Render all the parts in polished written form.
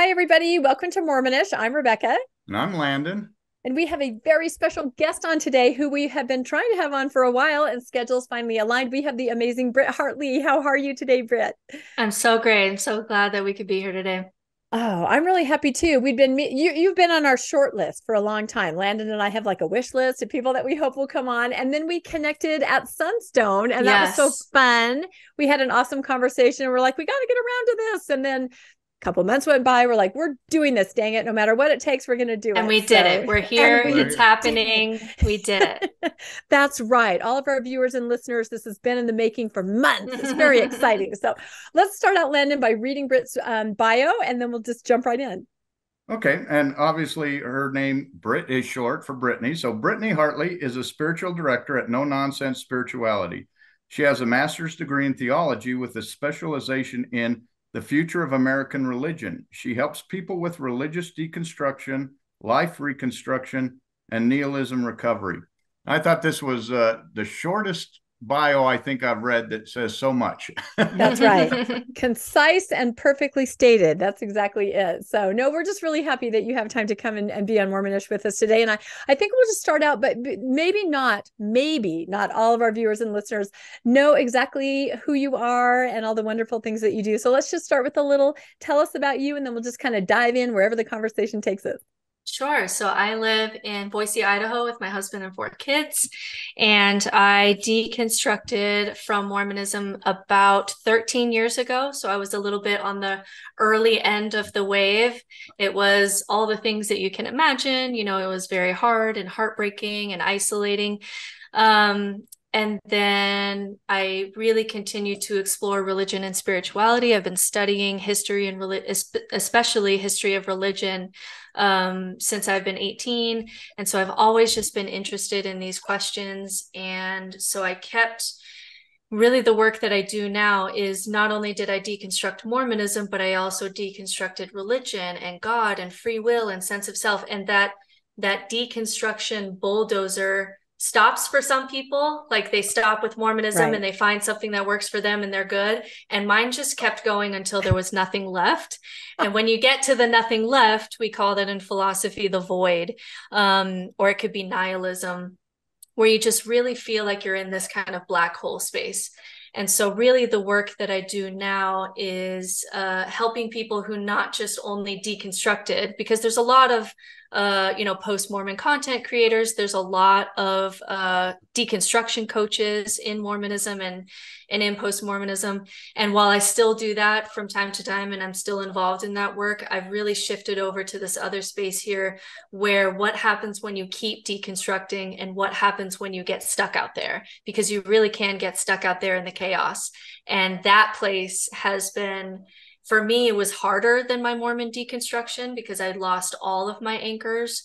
Hi, everybody. Welcome to Mormonish. I'm Rebecca. And I'm Landon. And we have a very special guest on today who we have been trying to have on for a while, and schedules finally aligned. We have the amazing Britt Hartley. How are you today, Britt? I'm so great. I'm so glad that we could be here today. Oh, I'm really happy too. You've been on our short list for a long time. Landon and I have like a wish list of people that we hope will come on. And then we connected at Sunstone, and that was so fun. We had an awesome conversation, and we're like, we got to get around to this. And then couple months went by. We're like, we're doing this, dang it. No matter what it takes, we're going to do it. And we did it. We're here. It's happening. We did it. That's right. All of our viewers and listeners, this has been in the making for months. It's very exciting. So let's start out, Landon, by reading Britt's bio, and then we'll just jump right in. Okay. And obviously her name, Britt, is short for Brittany. So Brittany Hartley is a spiritual director at No Nonsense Spirituality. She has a master's degree in theology with a specialization in the future of American religion. She helps people with religious deconstruction, life reconstruction, and nihilism recovery. I thought this was the shortest bio I think I've read that says so much. That's right. Concise and perfectly stated. That's exactly it. So no, we're just really happy that you have time to come and be on Mormonish with us today. And I think we'll just start out, but maybe not all of our viewers and listeners know exactly who you are and all the wonderful things that you do. So let's just start with a little, tell us about you, and then we'll just kind of dive in wherever the conversation takes us. Sure. So I live in Boise, Idaho with my husband and 4 kids, and I deconstructed from Mormonism about 13 years ago. So I was a little bit on the early end of the wave. It was all the things that you can imagine. You know, it was very hard and heartbreaking and isolating. And then I really continued to explore religion and spirituality. I've been studying history and especially history of religion since I've been 18. And so I've always just been interested in these questions. And so I kept really the work that I do now is not only did I deconstruct Mormonism, but I also deconstructed religion and God and free will and sense of self. And that deconstruction bulldozer stops for some people. Like they stop with Mormonism and they find something that works for them and they're good. And mine just kept going until there was nothing left. And when you get to the nothing left, we call that in philosophy the void, or it could be nihilism, where you just really feel like you're in this kind of black hole space. And so really the work that I do now is helping people who not just only deconstructed, because there's a lot of post-Mormon content creators. There's a lot of deconstruction coaches in Mormonism and in post-Mormonism. And while I still do that from time to time, and I'm still involved in that work, I've really shifted over to this other space here where what happens when you keep deconstructing and what happens when you get stuck out there, because you really can get stuck out there in the chaos. And that place has been, for me, it was harder than my Mormon deconstruction because I lost all of my anchors.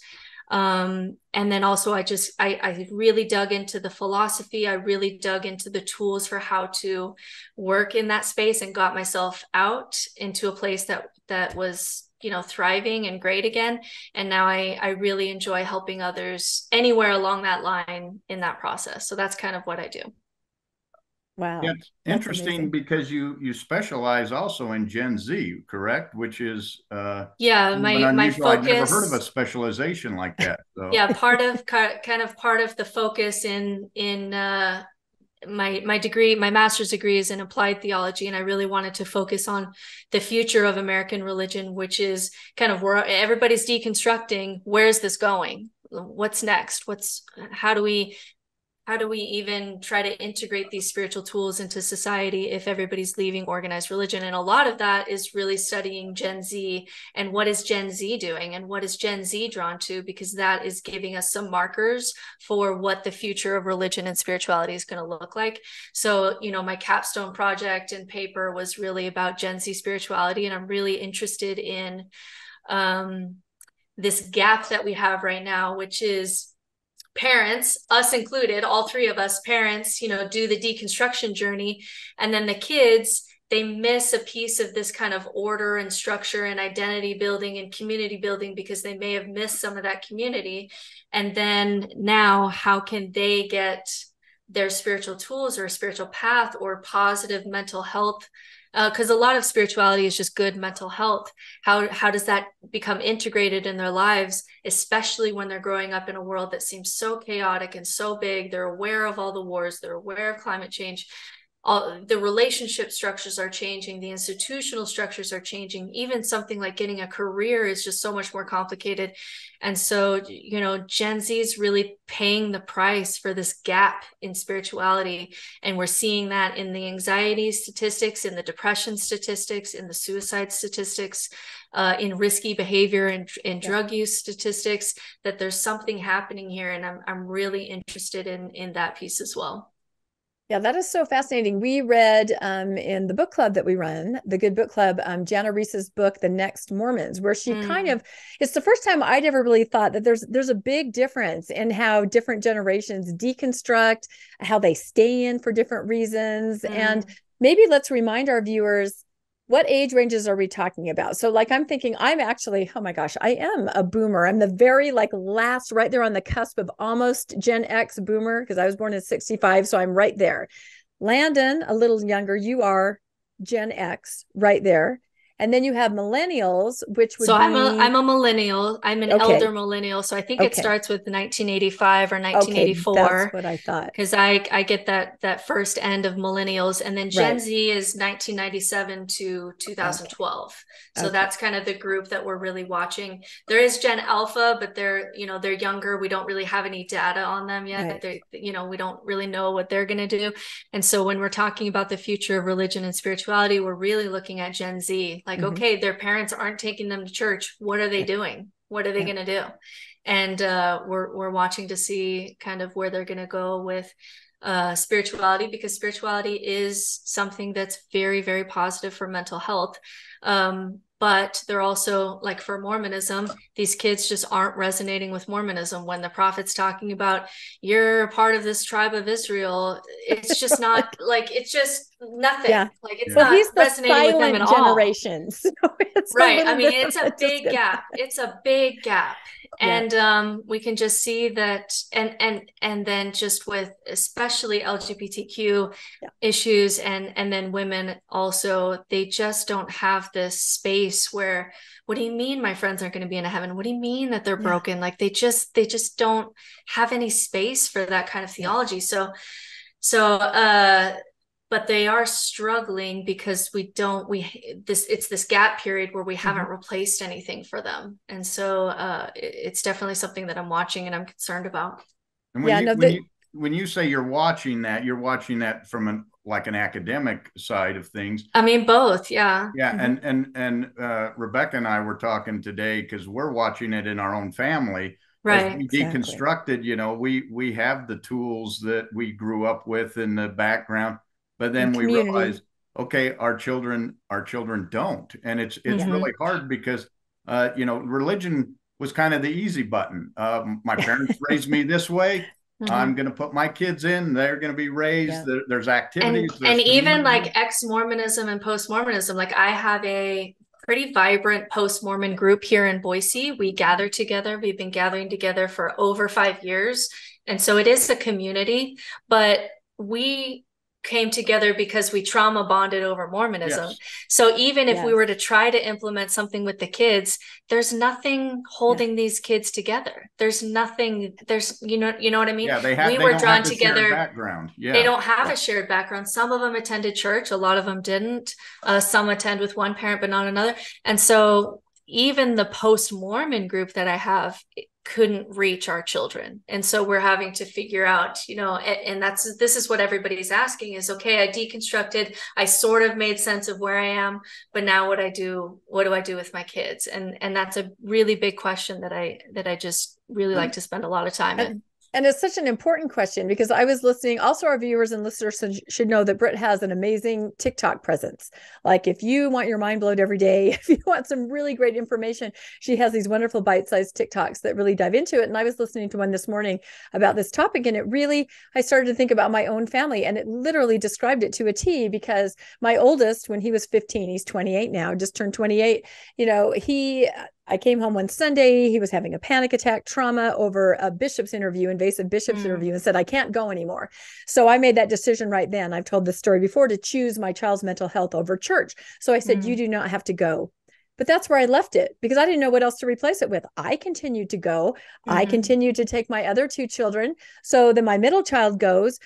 And then also I really dug into the philosophy. I really dug into the tools for how to work in that space and got myself out into a place that was, thriving and great again. And now I really enjoy helping others anywhere along that line in that process. So that's kind of what I do. Wow. Yeah, it's interesting because you specialize also in Gen Z, correct? Which is my focus. I've never heard of a specialization like that. So. Yeah, part of the focus in my degree, my master's degree is in applied theology, and I really wanted to focus on the future of American religion, which is kind of where everybody's deconstructing. Where's this going? What's next? How do we even try to integrate these spiritual tools into society if everybody's leaving organized religion? And a lot of that is really studying Gen Z and what is Gen Z doing and what is Gen Z drawn to, because that is giving us some markers for what the future of religion and spirituality is going to look like. So, my capstone project and paper was really about Gen Z spirituality. And I'm really interested in this gap that we have right now, which is parents, us included, all 3 of us parents, do the deconstruction journey. And then the kids, they miss a piece of this kind of order and structure and identity building and community building because they may have missed some of that community. And then now, how can they get their spiritual tools or a spiritual path or positive mental health because a lot of spirituality is just good mental health. How does that become integrated in their lives, especially when they're growing up in a world that seems so chaotic and so big? They're aware of all the wars, they're aware of climate change. All the relationship structures are changing, the institutional structures are changing. Even something like getting a career is just so much more complicated. And so, Gen Z is really paying the price for this gap in spirituality. And we're seeing that in the anxiety statistics, in the depression statistics, in the suicide statistics, in risky behavior and in drug use statistics, that there's something happening here. And I'm really interested in that piece as well. Yeah, that is so fascinating. We read in the book club that we run, the Good Book Club, Jana Reese's book, The Next Mormons, where she it's the first time I'd ever really thought that there's a big difference in how different generations deconstruct, how they stay in for different reasons. And maybe let's remind our viewers, what age ranges are we talking about? So like, I'm thinking I'm actually, oh my gosh, I am a boomer. I'm the very last, right there on the cusp of almost Gen X boomer, because I was born in 65. So I'm right there. Landon, a little younger, you are Gen X right there. And then you have millennials, which would be... I'm a millennial. I'm an elder millennial. So I think it starts with 1985 or 1984. Okay, that's what I thought. Because I get that first end of millennials. And then Gen Z is 1997 to 2012. So that's kind of the group that we're really watching. There is Gen Alpha, but they're younger. We don't really have any data on them yet. Right. We don't really know what they're going to do. And so when we're talking about the future of religion and spirituality, we're really looking at Gen Z. Okay, their parents aren't taking them to church. What are they doing? What are they going to do? And we're watching to see kind of where they're going to go with spirituality, because spirituality is something that's very, very positive for mental health. But they're also, like for Mormonism, these kids just aren't resonating with Mormonism. When the prophet's talking about, you're part of this tribe of Israel, it's just not it's just nothing. Yeah. It's not he's the resonating with them at generation. So it's right. I mean, it's a big gap. It's a big gap. And we can just see that, and then just with especially LGBTQ issues, and then women also, they just don't have this space where, what do you mean my friends aren't going to be in heaven? What do you mean that they're broken? They just don't have any space for that kind of theology. So but they are struggling because it's this gap period where we haven't replaced anything for them. And so it's definitely something that I'm watching and I'm concerned about. And when you say you're watching that from an academic side of things. I mean, both. Yeah. Yeah. And Rebecca and I were talking today because we're watching it in our own family. Right. As we deconstructed, we have the tools that we grew up with in the background. But then we realized, okay, our children don't. And it's really hard because, religion was kind of the easy button. My parents raised me this way. I'm going to put my kids in. They're going to be raised. There's activities. And even ex-Mormonism and post-Mormonism, I have a pretty vibrant post-Mormon group here in Boise. We gather together. We've been gathering together for over 5 years. And so it is a community, but we came together because we trauma bonded over Mormonism. Yes. So even if we were to try to implement something with the kids, there's nothing holding these kids together. There's nothing, you know what I mean? Yeah, we were drawn together. Background. Yeah. They don't have a shared background. Some of them attended church. A lot of them didn't. Some attend with one parent, but not another. And so even the post-Mormon group that I have couldn't reach our children. And so we're having to figure out, and this is what everybody's asking is, okay, I deconstructed, I sort of made sense of where I am, but now what do I do with my kids? And that's a really big question that I just really like to spend a lot of time in. And it's such an important question because I was listening. Also, our viewers and listeners should know that Britt has an amazing TikTok presence. If you want your mind blown every day, if you want some really great information, she has these wonderful bite-sized TikToks that really dive into it. And I was listening to one this morning about this topic, and I started to think about my own family, and it literally described it to a T because my oldest, when he was 15, he's 28 now, just turned 28, I came home one Sunday. He was having a panic attack, trauma over a bishop's interview, invasive bishop's interview, and said, I can't go anymore. So I made that decision right then. I've told this story before, to choose my child's mental health over church. So I said, you do not have to go. But that's where I left it, because I didn't know what else to replace it with. I continued to go. I continued to take my other two children. So then my middle child goes.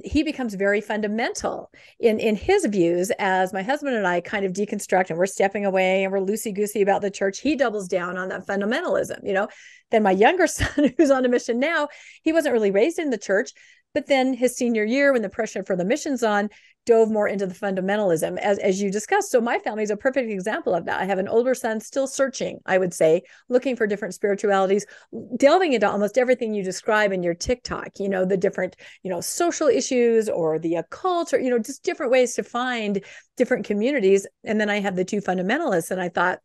He becomes very fundamental in his views, as my husband and I kind of deconstruct, and we're stepping away and we're loosey-goosey about the church. He doubles down on that fundamentalism, Then my younger son, who's on a mission now, he wasn't really raised in the church. But then his senior year, when the pressure for the mission's on, dove more into the fundamentalism, as you discussed. So my family is a perfect example of that. I have an older son still searching, I would say, looking for different spiritualities, delving into almost everything you describe in your TikTok, the different, social issues or the occult, or, just different ways to find different communities. And then I have the two fundamentalists. And I thought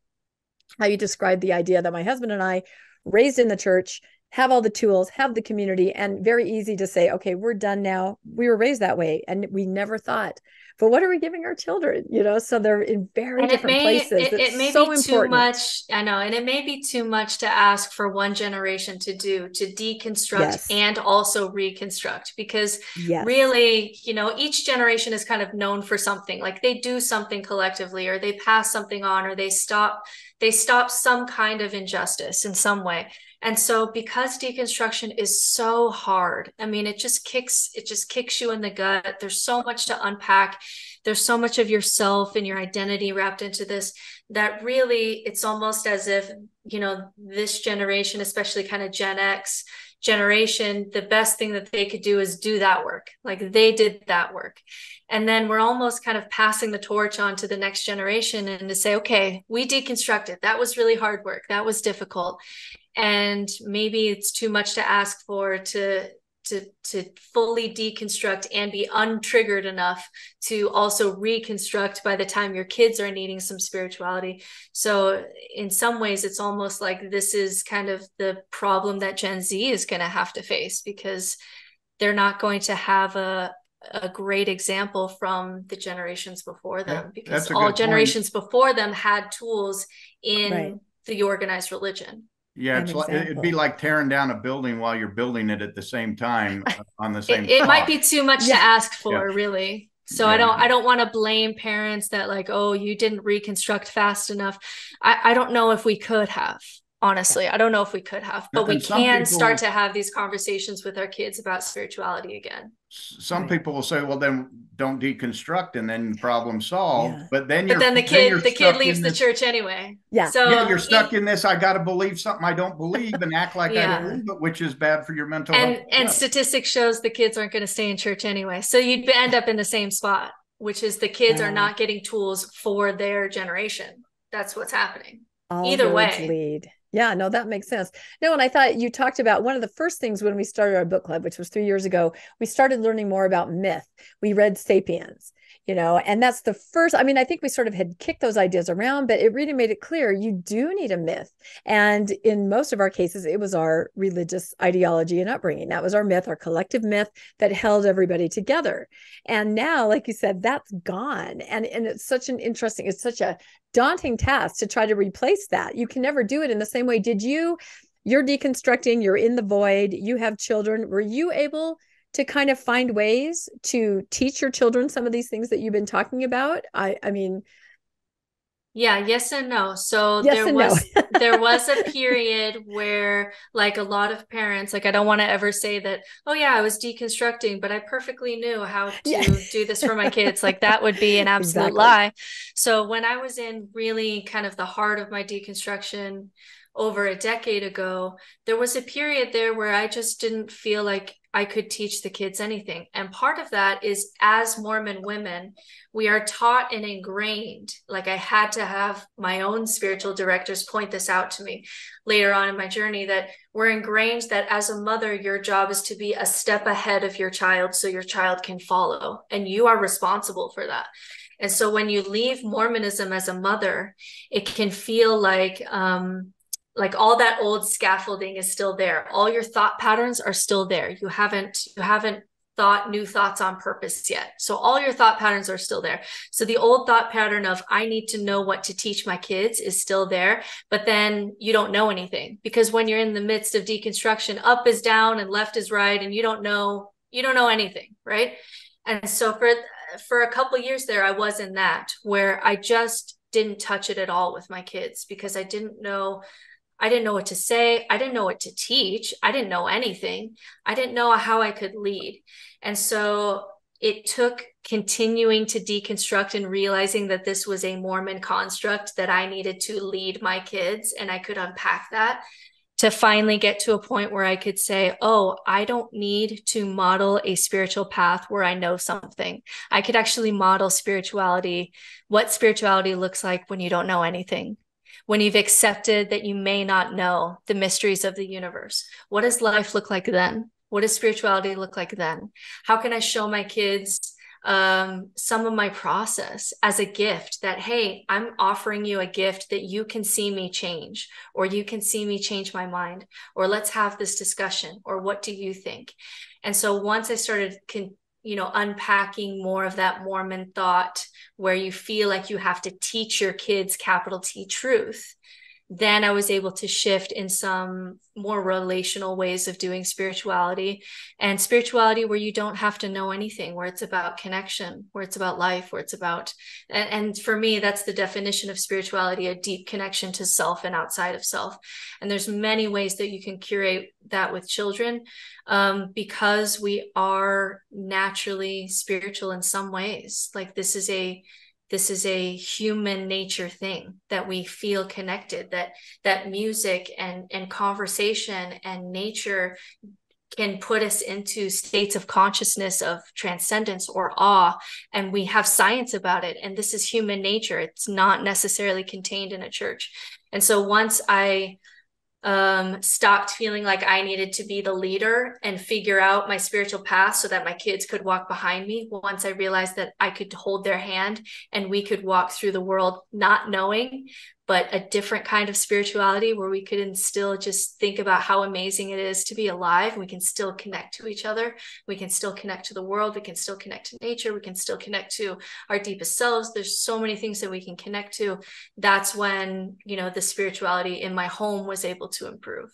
how you described the idea that my husband and I, raised in the church, have all the tools, have the community, and very easy to say, okay, we're done now. We were raised that way, and we never thought, but what are we giving our children? So they're in very different places. It may so be important. Too much. I know. And it may be too much to ask for one generation to deconstruct and also reconstruct, because really, each generation is kind of known for something. Like they do something collectively, or they pass something on, or they stop some kind of injustice in some way. And so because deconstruction is so hard, I mean, it just kicks you in the gut. There's so much to unpack. There's so much of yourself and your identity wrapped into this, that really it's almost as if, this generation, especially kind of Gen X generation, the best thing that they could do is do that work. Like they did that work. And then we're almost kind of passing the torch on to the next generation, and to say, okay, we deconstructed. That was really hard work. That was difficult. And maybe it's too much to ask for to fully deconstruct and be untriggered enough to also reconstruct by the time your kids are needing some spirituality. So in some ways, it's almost like this is kind of the problem that Gen Z is going to have to face, because they're not going to have a great example from the generations before them, because all generations before them had tools in the organized religion. Yeah, it'd be like tearing down a building while you're building it at the same time on the same. It might be too much to ask for, really. So I don't want to blame parents that like, oh, you didn't reconstruct fast enough. I don't know if we could have. Honestly, I don't know if we could have, but we can start to have these conversations with our kids about spirituality again. Some people will say, well, then don't deconstruct and then problem solved. Yeah. But then the kid leaves the church anyway. Yeah. So you're stuck in this. I got to believe something I don't believe and act like I believe it, which is bad for your mental health. And statistics shows the kids aren't going to stay in church anyway. So you'd end up in the same spot, which is the kids are not getting tools for their generation. That's what's happening. Either way. Lead. Yeah, no, that makes sense. No, and I thought you talked about one of the first things when we started our book club, which was 3 years ago, we started learning more about myth. We read Sapiens, and that's the first, I think we sort of had kicked those ideas around, but it really made it clear you do need a myth. And in most of our cases, it was our religious ideology and upbringing. That was our myth, our collective myth that held everybody together. And now, like you said, that's gone. And it's such a daunting task to try to replace that. You can never do it in the same way. You're deconstructing, you're in the void, you have children. Were you able to kind of find ways to teach your children some of these things that you've been talking about? Yeah, yes and no. So there was a period where like a lot of parents, like I don't want to ever say that, oh yeah, I was deconstructing, but I perfectly knew how to do this for my kids. Like that would be an absolute lie. So when I was in really kind of the heart of my deconstruction over a decade ago, there was a period there where I just didn't feel like I could teach the kids anything. And part of that is, as Mormon women, we are taught and ingrained, like I had to have my own spiritual directors point this out to me later on in my journey, that we're ingrained that as a mother, your job is to be a step ahead of your child so your child can follow. And you are responsible for that. And so when you leave Mormonism as a mother, it can feel like all that old scaffolding is still there. All your thought patterns are still there. You haven't thought new thoughts on purpose yet. So all your thought patterns are still there. So the old thought pattern of I need to know what to teach my kids is still there, but then you don't know anything, because when you're in the midst of deconstruction, up is down and left is right, and you don't know anything, right? And so for a couple of years there, I was in that where I just didn't touch it at all with my kids, because I didn't know what to say. I didn't know what to teach. I didn't know anything. I didn't know how I could lead. And so it took continuing to deconstruct and realizing that this was a Mormon construct that I needed to lead my kids, and I could unpack that to finally get to a point where I could say, oh, I don't need to model a spiritual path where I know something. I could actually model spirituality, what spirituality looks like when you don't know anything, when you've accepted that you may not know the mysteries of the universe. What does life look like then? What does spirituality look like then? How can I show my kids some of my process as a gift, that, hey, I'm offering you a gift that you can see me change, or you can see me change my mind, or let's have this discussion, or what do you think? And so once I started unpacking more of that Mormon thought, where you feel like you have to teach your kids capital T truth, then I was able to shift in some more relational ways of doing spirituality, and spirituality where you don't have to know anything, where it's about connection, where it's about life, where it's about, and for me, that's the definition of spirituality, a deep connection to self and outside of self. And there's many ways that you can curate that with children, because we are naturally spiritual in some ways. Like this is a human nature thing, that we feel connected, that music and conversation and nature can put us into states of consciousness of transcendence or awe. And we have science about it. And this is human nature. It's not necessarily contained in a church. And so once I stopped feeling like I needed to be the leader and figure out my spiritual path so that my kids could walk behind me, once I realized that I could hold their hand and we could walk through the world not knowing, but a different kind of spirituality where we could still just think about how amazing it is to be alive. We can still connect to each other. We can still connect to the world. We can still connect to nature. We can still connect to our deepest selves. There's so many things that we can connect to. That's when, the spirituality in my home was able to improve.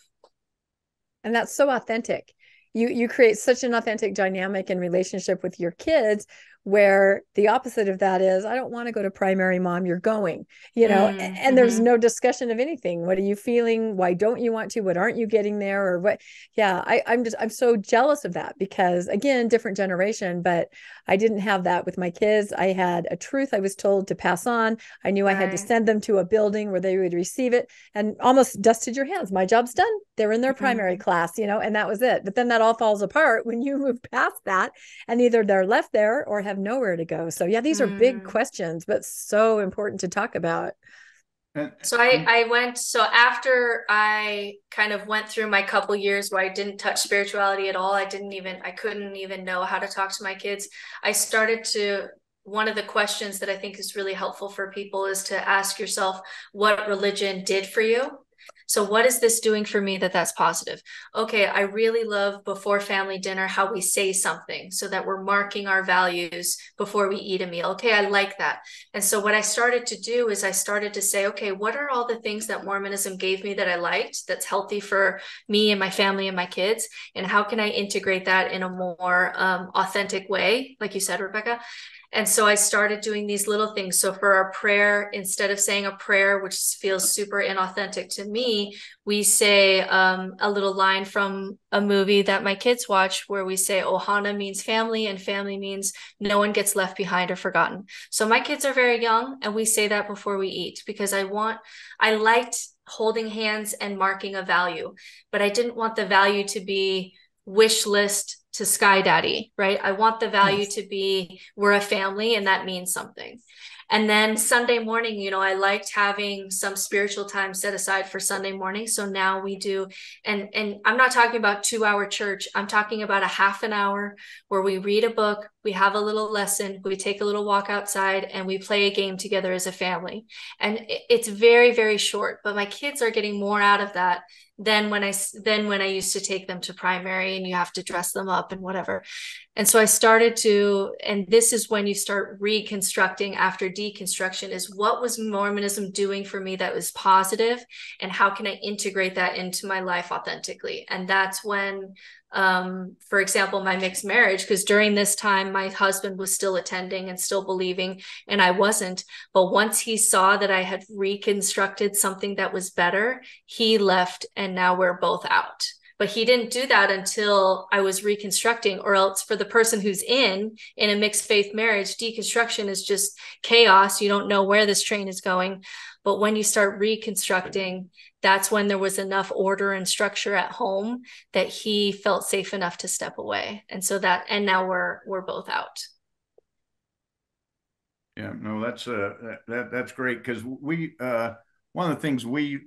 And that's so authentic. You create such an authentic dynamic and relationship with your kids, where the opposite of that is, I don't want to go to primary, mom, you're going, and there's no discussion of anything. What are you feeling? Why don't you want to? What aren't you getting there? Or what? Yeah, I'm so jealous of that, because again, different generation, but I didn't have that with my kids. I had a truth I was told to pass on. I knew I had to send them to a building where they would receive it, and almost dusted your hands. My job's done. They're in their primary class, and that was it. But then that all falls apart when you move past that, and either they're left there or have nowhere to go. So yeah, these are big questions, but so important to talk about. So after I kind of went through my couple years where I didn't touch spirituality at all, I couldn't even know how to talk to my kids. One of the questions that I think is really helpful for people is to ask yourself what religion did for you. So what is this doing for me that's positive? Okay, I really love before family dinner how we say something so that we're marking our values before we eat a meal. Okay, I like that. And so what I started to do is I started to say, okay, what are all the things that Mormonism gave me that I liked, that's healthy for me and my family and my kids? And how can I integrate that in a more authentic way, like you said, Rebecca? And so I started doing these little things. So for our prayer, instead of saying a prayer, which feels super inauthentic to me, we say a little line from a movie that my kids watch where we say Ohana means family, and family means no one gets left behind or forgotten. So my kids are very young, and we say that before we eat, because I liked holding hands and marking a value, but I didn't want the value to be wish list to Sky Daddy, right? I want the value to be, we're a family, and that means something. And then Sunday morning, I liked having some spiritual time set aside for Sunday morning. So now we do, and I'm not talking about 2-hour church. I'm talking about a half an hour where we read a book, we have a little lesson, we take a little walk outside, and we play a game together as a family. And it's very, very short, but my kids are getting more out of that than when I used to take them to primary and you have to dress them up and whatever. And so I started to, and this is when you start reconstructing after deconstruction, is what was Mormonism doing for me that was positive, and how can I integrate that into my life authentically? And that's when, for example, my mixed marriage, because during this time, my husband was still attending and still believing, and I wasn't. But once he saw that I had reconstructed something that was better, he left, and now we're both out. But he didn't do that until I was reconstructing, or else for the person who's in a mixed faith marriage, deconstruction is just chaos. You don't know where this train is going. But when you start reconstructing, that's when there was enough order and structure at home that he felt safe enough to step away. And so and now we're both out. Yeah, no, that's great, because we one of the things we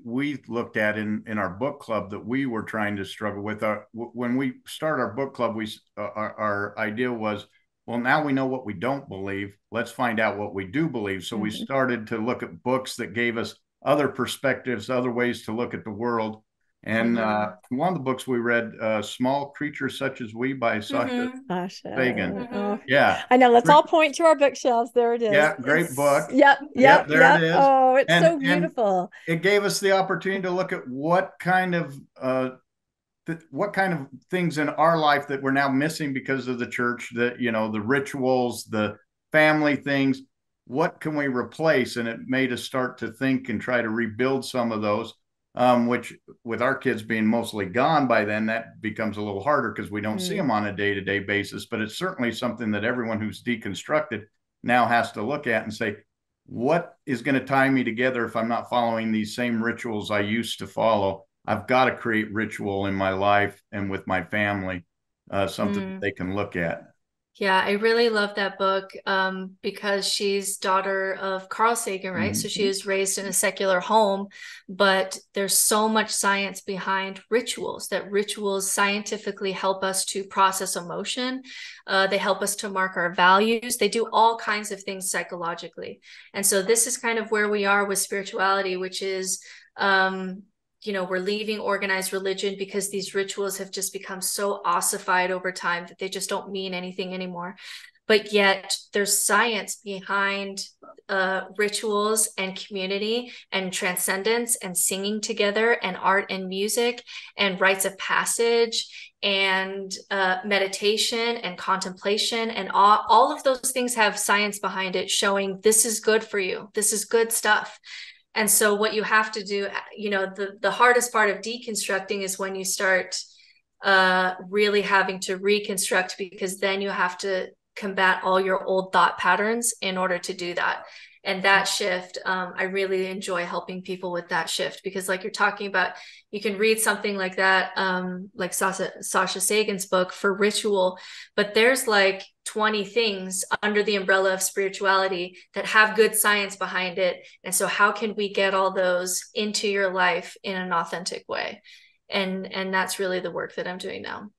looked at in our book club that we were trying to struggle with, when we start our book club, our idea was, well, now we know what we don't believe. Let's find out what we do believe. So we started to look at books that gave us other perspectives, other ways to look at the world. And one of the books we read, Small Creatures Such as We by Sasha Sagan. Yeah. I know. Let's all point to our bookshelves. There it is. Yeah, great book. Yep. There it is. Oh, it's so beautiful. It gave us the opportunity to look at what kind of things in our life that we're now missing because of the church, that, the rituals, the family things, what can we replace? And it made us start to think and try to rebuild some of those. Which, with our kids being mostly gone by then, that becomes a little harder because we don't see them on a day-to-day basis. But it's certainly something that everyone who's deconstructed now has to look at and say, what is going to tie me together if I'm not following these same rituals I used to follow? I've got to create ritual in my life and with my family, something that they can look at. Yeah, I really love that book because she's daughter of Carl Sagan, right? So she was raised in a secular home, but there's so much science behind rituals, that rituals scientifically help us to process emotion. They help us to mark our values. They do all kinds of things psychologically. And so this is kind of where we are with spirituality, which is we're leaving organized religion because these rituals have just become so ossified over time that they just don't mean anything anymore. But yet there's science behind rituals and community and transcendence and singing together and art and music and rites of passage and meditation and contemplation. And all of those things have science behind it showing this is good for you. This is good stuff. And so what you have to do, the hardest part of deconstructing is when you start really having to reconstruct, because then you have to combat all your old thought patterns in order to do that. And that shift, I really enjoy helping people with that shift, because like you're talking about, you can read something like that, like Sasha Sagan's book for ritual, but there's like 20 things under the umbrella of spirituality that have good science behind it. And so how can we get all those into your life in an authentic way? And that's really the work that I'm doing now.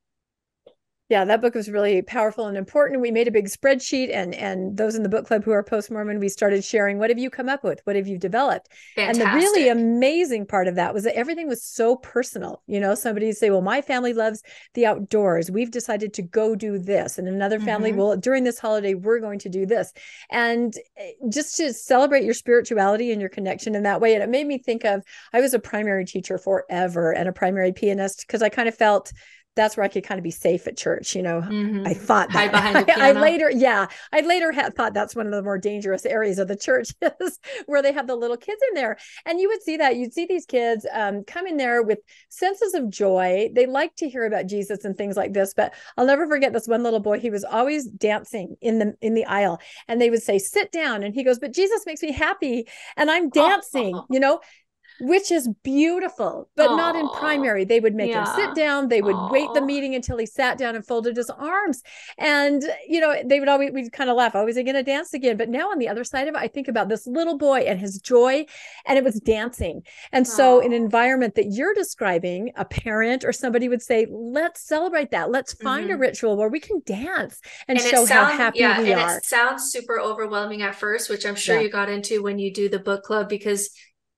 Yeah, that book was really powerful and important. We made a big spreadsheet, and those in the book club who are post-Mormon, we started sharing, what have you come up with? What have you developed? Fantastic. And the really amazing part of that was that everything was so personal. Somebody would say, well, my family loves the outdoors. We've decided to go do this. And another family, well, during this holiday, we're going to do this. And just to celebrate your spirituality and your connection in that way. And it made me think of, I was a primary teacher forever and a primary pianist, because I kind of felt that's where I could kind of be safe at church. I thought that. Hide behind the piano. I later thought that's one of the more dangerous areas of the church is where they have the little kids in there. And you would see that. You'd see these kids come in there with senses of joy. They like to hear about Jesus and things like this. But I'll never forget this one little boy. He was always dancing in the aisle. And they would say, sit down. And he goes, but Jesus makes me happy. And I'm dancing, which is beautiful, but not in primary. They would make him sit down. They would wait the meeting until he sat down and folded his arms. And, we'd kind of laugh. Oh, is he going to dance again? But now on the other side of it, I think about this little boy and his joy, and it was dancing. And so an environment that you're describing, a parent or somebody would say, let's celebrate that. Let's find a ritual where we can dance and show how happy we are. It sounds super overwhelming at first, which I'm sure you got into when you do the book club, because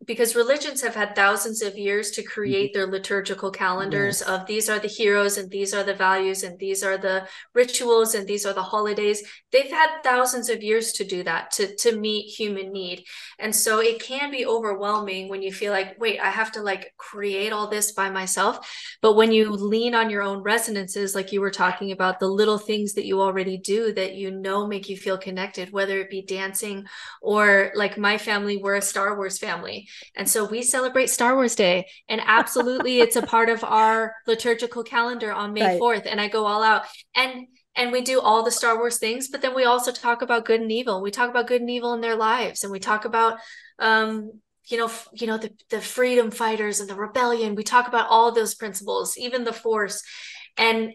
because religions have had thousands of years to create their liturgical calendars of these are the heroes and these are the values and these are the rituals and these are the holidays. They've had thousands of years to do that, to meet human need. And so it can be overwhelming when you feel like, wait, I have to like create all this by myself. But when you lean on your own resonances, like you were talking about, the little things that you already do that you know make you feel connected, whether it be dancing or like my family, we're a Star Wars family. And so we celebrate Star Wars Day, and absolutely it's a part of our liturgical calendar on May 4th. And I go all out and we do all the Star Wars things, but then we also talk about good and evil. We talk about good and evil in their lives. And we talk about, the freedom fighters and the rebellion. We talk about all those principles, even the Force. And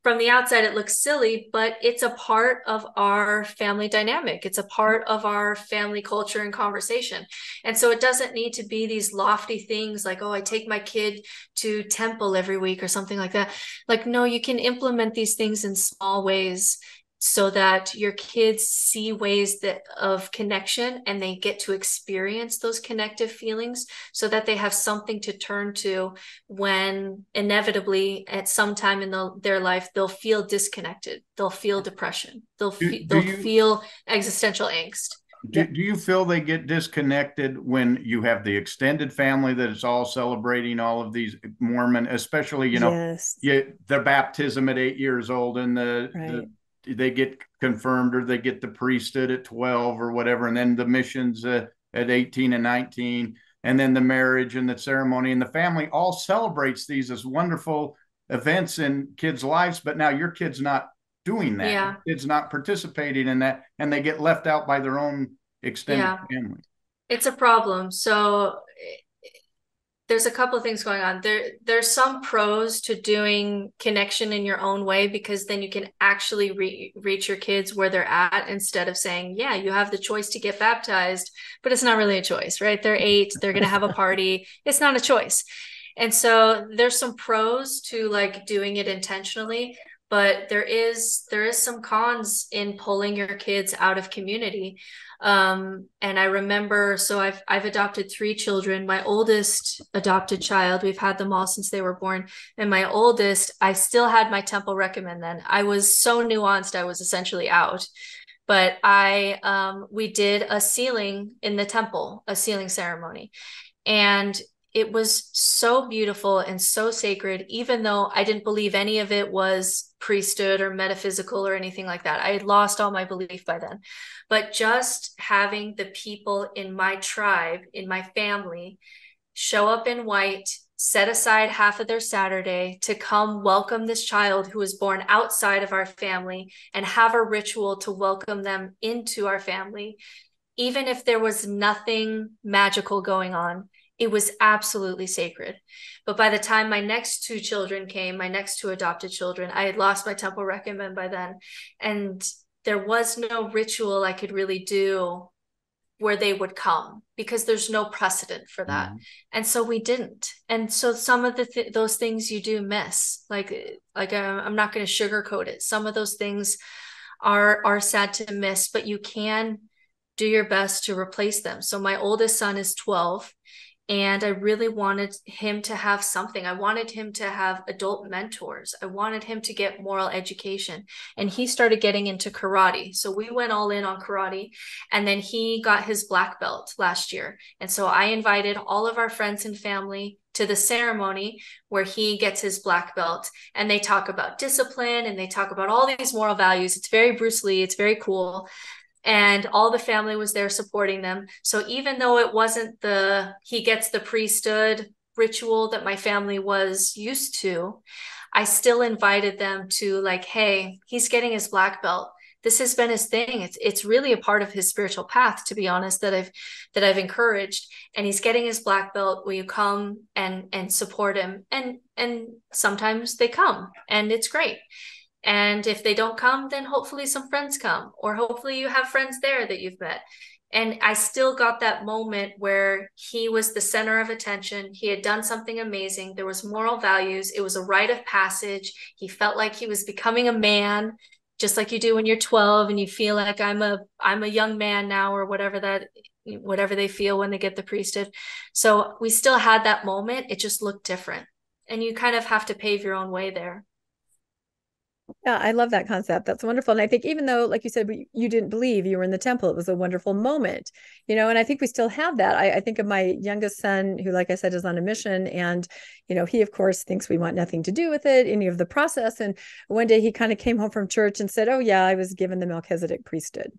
from the outside, it looks silly, but it's a part of our family dynamic. It's a part of our family culture and conversation. And so it doesn't need to be these lofty things like, oh, I take my kid to temple every week or something like that. Like, no, you can implement these things in small ways so that your kids see ways of connection and they get to experience those connective feelings so that they have something to turn to when inevitably at some time in their life, they'll feel disconnected. They'll feel depression. They'll feel existential angst. Do you feel they get disconnected when you have the extended family that is all celebrating all of these Mormon, especially, their baptism at 8 years old and they get confirmed or they get the priesthood at 12 or whatever. And then the missions at 18 and 19, and then the marriage and the ceremony, and the family all celebrates these as wonderful events in kids' lives. But now your kid's not doing that. Your kid's not participating in that, and they get left out by their own extended family. It's a problem. So there's a couple of things going on. There's some pros to doing connection in your own way, because then you can actually reach your kids where they're at, instead of saying, yeah, you have the choice to get baptized, but it's not really a choice, right? They're 8, they're going to have a party. It's not a choice. And so there's some pros to like doing it intentionally, but there is some cons in pulling your kids out of community. And I remember, so I've adopted 3 children. My oldest adopted child, we've had them all since they were born. And my oldest, I still had my temple recommend then. I was so nuanced, I was essentially out. But we did a sealing in the temple, a sealing ceremony. And it was so beautiful and so sacred, even though I didn't believe any of it was priesthood or metaphysical or anything like that. I had lost all my belief by then. But just having the people in my tribe, in my family, show up in white, set aside half of their Saturday to come welcome this child who was born outside of our family and have a ritual to welcome them into our family, even if there was nothing magical going on, it was absolutely sacred. But by the time my next 2 children came, my next 2 adopted children, I had lost my temple recommend by then. And there was no ritual I could really do where they would come, because there's no precedent for that. And so we didn't. And so some of those things you do miss, like I'm not going to sugarcoat it. Some of those things are sad to miss, but you can do your best to replace them. So my oldest son is 12. And I really wanted him to have something. I wanted him to have adult mentors. I wanted him to get moral education. And he started getting into karate. So we went all in on karate. And then he got his black belt last year. And so I invited all of our friends and family to the ceremony where he gets his black belt. And they talk about discipline and they talk about all these moral values. It's very Bruce Lee. It's very cool. And all the family was there supporting them. So even though it wasn't he gets the priesthood ritual that my family was used to, I still invited them to like, hey, he's getting his black belt. This has been his thing. It's really a part of his spiritual path, to be honest, that I've encouraged. And he's getting his black belt. Will you come and support him? And sometimes they come, and it's great. And if they don't come, then hopefully some friends come, or hopefully you have friends there that you've met. And I still got that moment where he was the center of attention. He had done something amazing. There was moral values. It was a rite of passage. He felt like he was becoming a man, just like you do when you're 12 and you feel like I'm a young man now, or whatever that whatever they feel when they get the priesthood. So we still had that moment. It just looked different. And you kind of have to pave your own way there. Yeah, I love that concept. That's wonderful. And I think even though, like you said, you didn't believe, you were in the temple, it was a wonderful moment, and I think we still have that. I think of my youngest son, who, like I said, is on a mission. And, he, of course, thinks we want nothing to do with it, any of the process. And one day he kind of came home from church and said, oh, yeah, I was given the Melchizedek priesthood.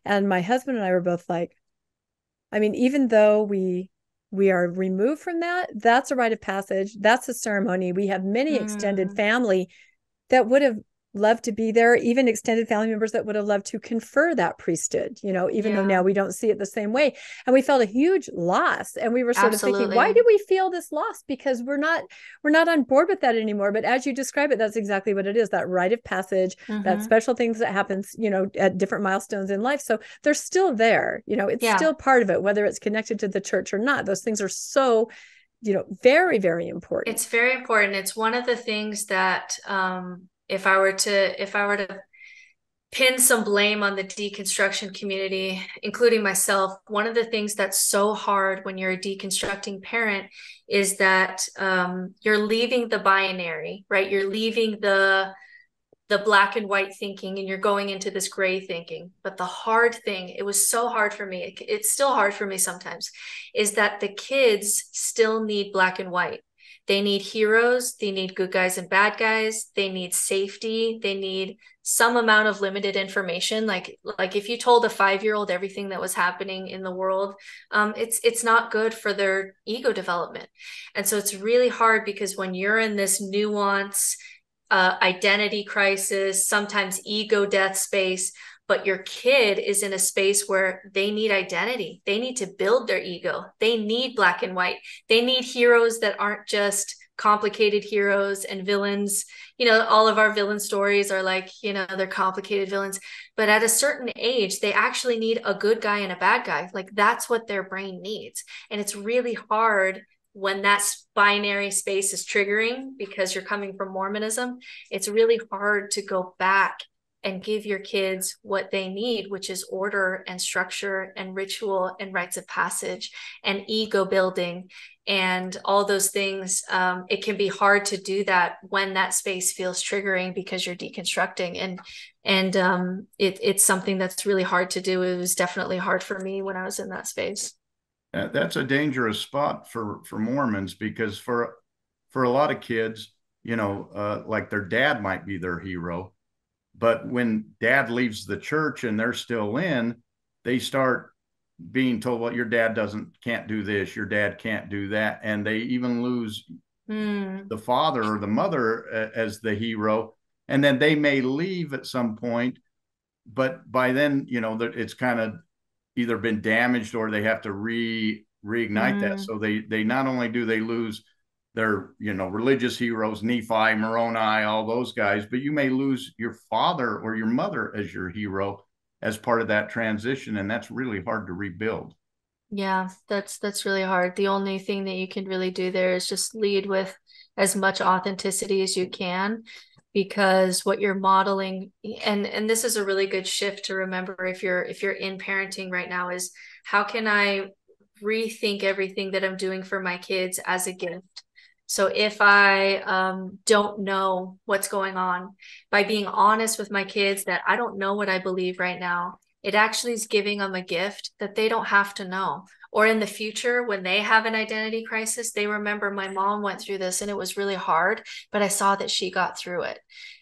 And my husband and I were both like, I mean, even though we are removed from that, that's a rite of passage. That's a ceremony. We have many extended family that would have loved to be there, even extended family members that would have loved to confer that priesthood, even though now we don't see it the same way. And we felt a huge loss. And we were sort of thinking, why do we feel this loss? Because we're not on board with that anymore. But as you describe it, that's exactly what it is, that rite of passage, that special things that happens, at different milestones in life. So they're still there, it's still part of it, whether it's connected to the church or not. Those things are so, very, very important. It's very important. It's one of the things that, if I were to pin some blame on the deconstruction community, including myself, one of the things that's so hard when you're a deconstructing parent is that you're leaving the binary, right? You're leaving the black and white thinking, and you're going into this gray thinking. But the hard thing, it was so hard for me, it's still hard for me sometimes, is that the kids still need black and white. They need heroes. They need good guys and bad guys. They need safety. They need some amount of limited information. Like if you told a 5-year-old everything that was happening in the world, it's not good for their ego development. And so it's really hard, because when you're in this nuance, identity crisis, sometimes ego death space, but your kid is in a space where they need identity. They need to build their ego. They need black and white. They need heroes that aren't just complicated heroes and villains. All of our villain stories are like, they're complicated villains. But at a certain age, they actually need a good guy and a bad guy. Like, that's what their brain needs. And it's really hard when that binary space is triggering, because you're coming from Mormonism. It's really hard to go back and give your kids what they need, which is order and structure and ritual and rites of passage and ego building and all those things. It can be hard to do that when that space feels triggering, because you're deconstructing, and it's something that's really hard to do. It was definitely hard for me when I was in that space. That's a dangerous spot for Mormons, because for a lot of kids, like their dad might be their hero. But when dad leaves the church and they're still in, they start being told, well, your dad can't do this, your dad can't do that. And they even lose the father or the mother as the hero. And then they may leave at some point, but by then, it's kind of either been damaged or they have to reignite that. So they not only do they lose their, religious heroes, Nephi, Moroni, all those guys, but you may lose your father or your mother as your hero as part of that transition. And that's really hard to rebuild. Yeah, that's really hard. The only thing that you can really do there is just lead with as much authenticity as you can, because what you're modeling, and this is a really good shift to remember if you're in parenting right now, is how can I rethink everything that I'm doing for my kids as a gift? So if I don't know what's going on, by being honest with my kids that I don't know what I believe right now, it actually is giving them a gift that they don't have to know. Or in the future, when they have an identity crisis, they remember my mom went through this and it was really hard, but I saw that she got through it.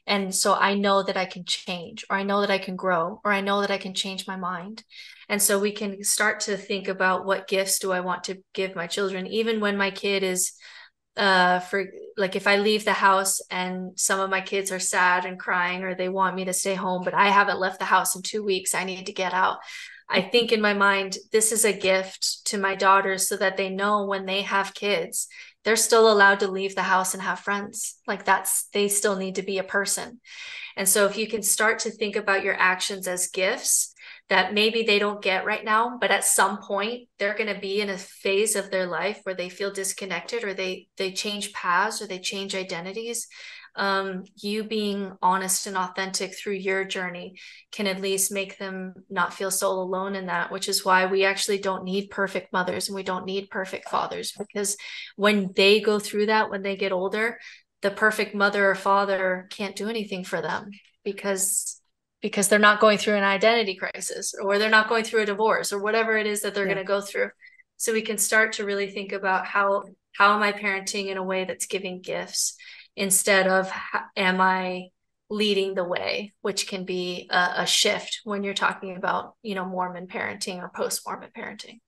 And so I know that I can change, or I know that I can grow, or I know that I can change my mind. And so we can start to think about, what gifts do I want to give my children, even when my kid is if I leave the house and some of my kids are sad and crying, or they want me to stay home, but I haven't left the house in 2 weeks, I need to get out. I think in my mind, this is a gift to my daughters, so that they know when they have kids, they're still allowed to leave the house and have friends. They still need to be a person. And so if you can start to think about your actions as gifts, that maybe they don't get right now, but at some point they're going to be in a phase of their life where they feel disconnected, or they change paths, or they change identities. You being honest and authentic through your journey can at least make them not feel so alone in that, which is why we actually don't need perfect mothers and we don't need perfect fathers, because when they go through that, when they get older, the perfect mother or father can't do anything for them because they're not going through an identity crisis, or they're not going through a divorce, or whatever it is that they're going to go through. So we can start to really think about how am I parenting in a way that's giving gifts, instead of am I leading the way, which can be a shift when you're talking about, Mormon parenting or post-Mormon parenting.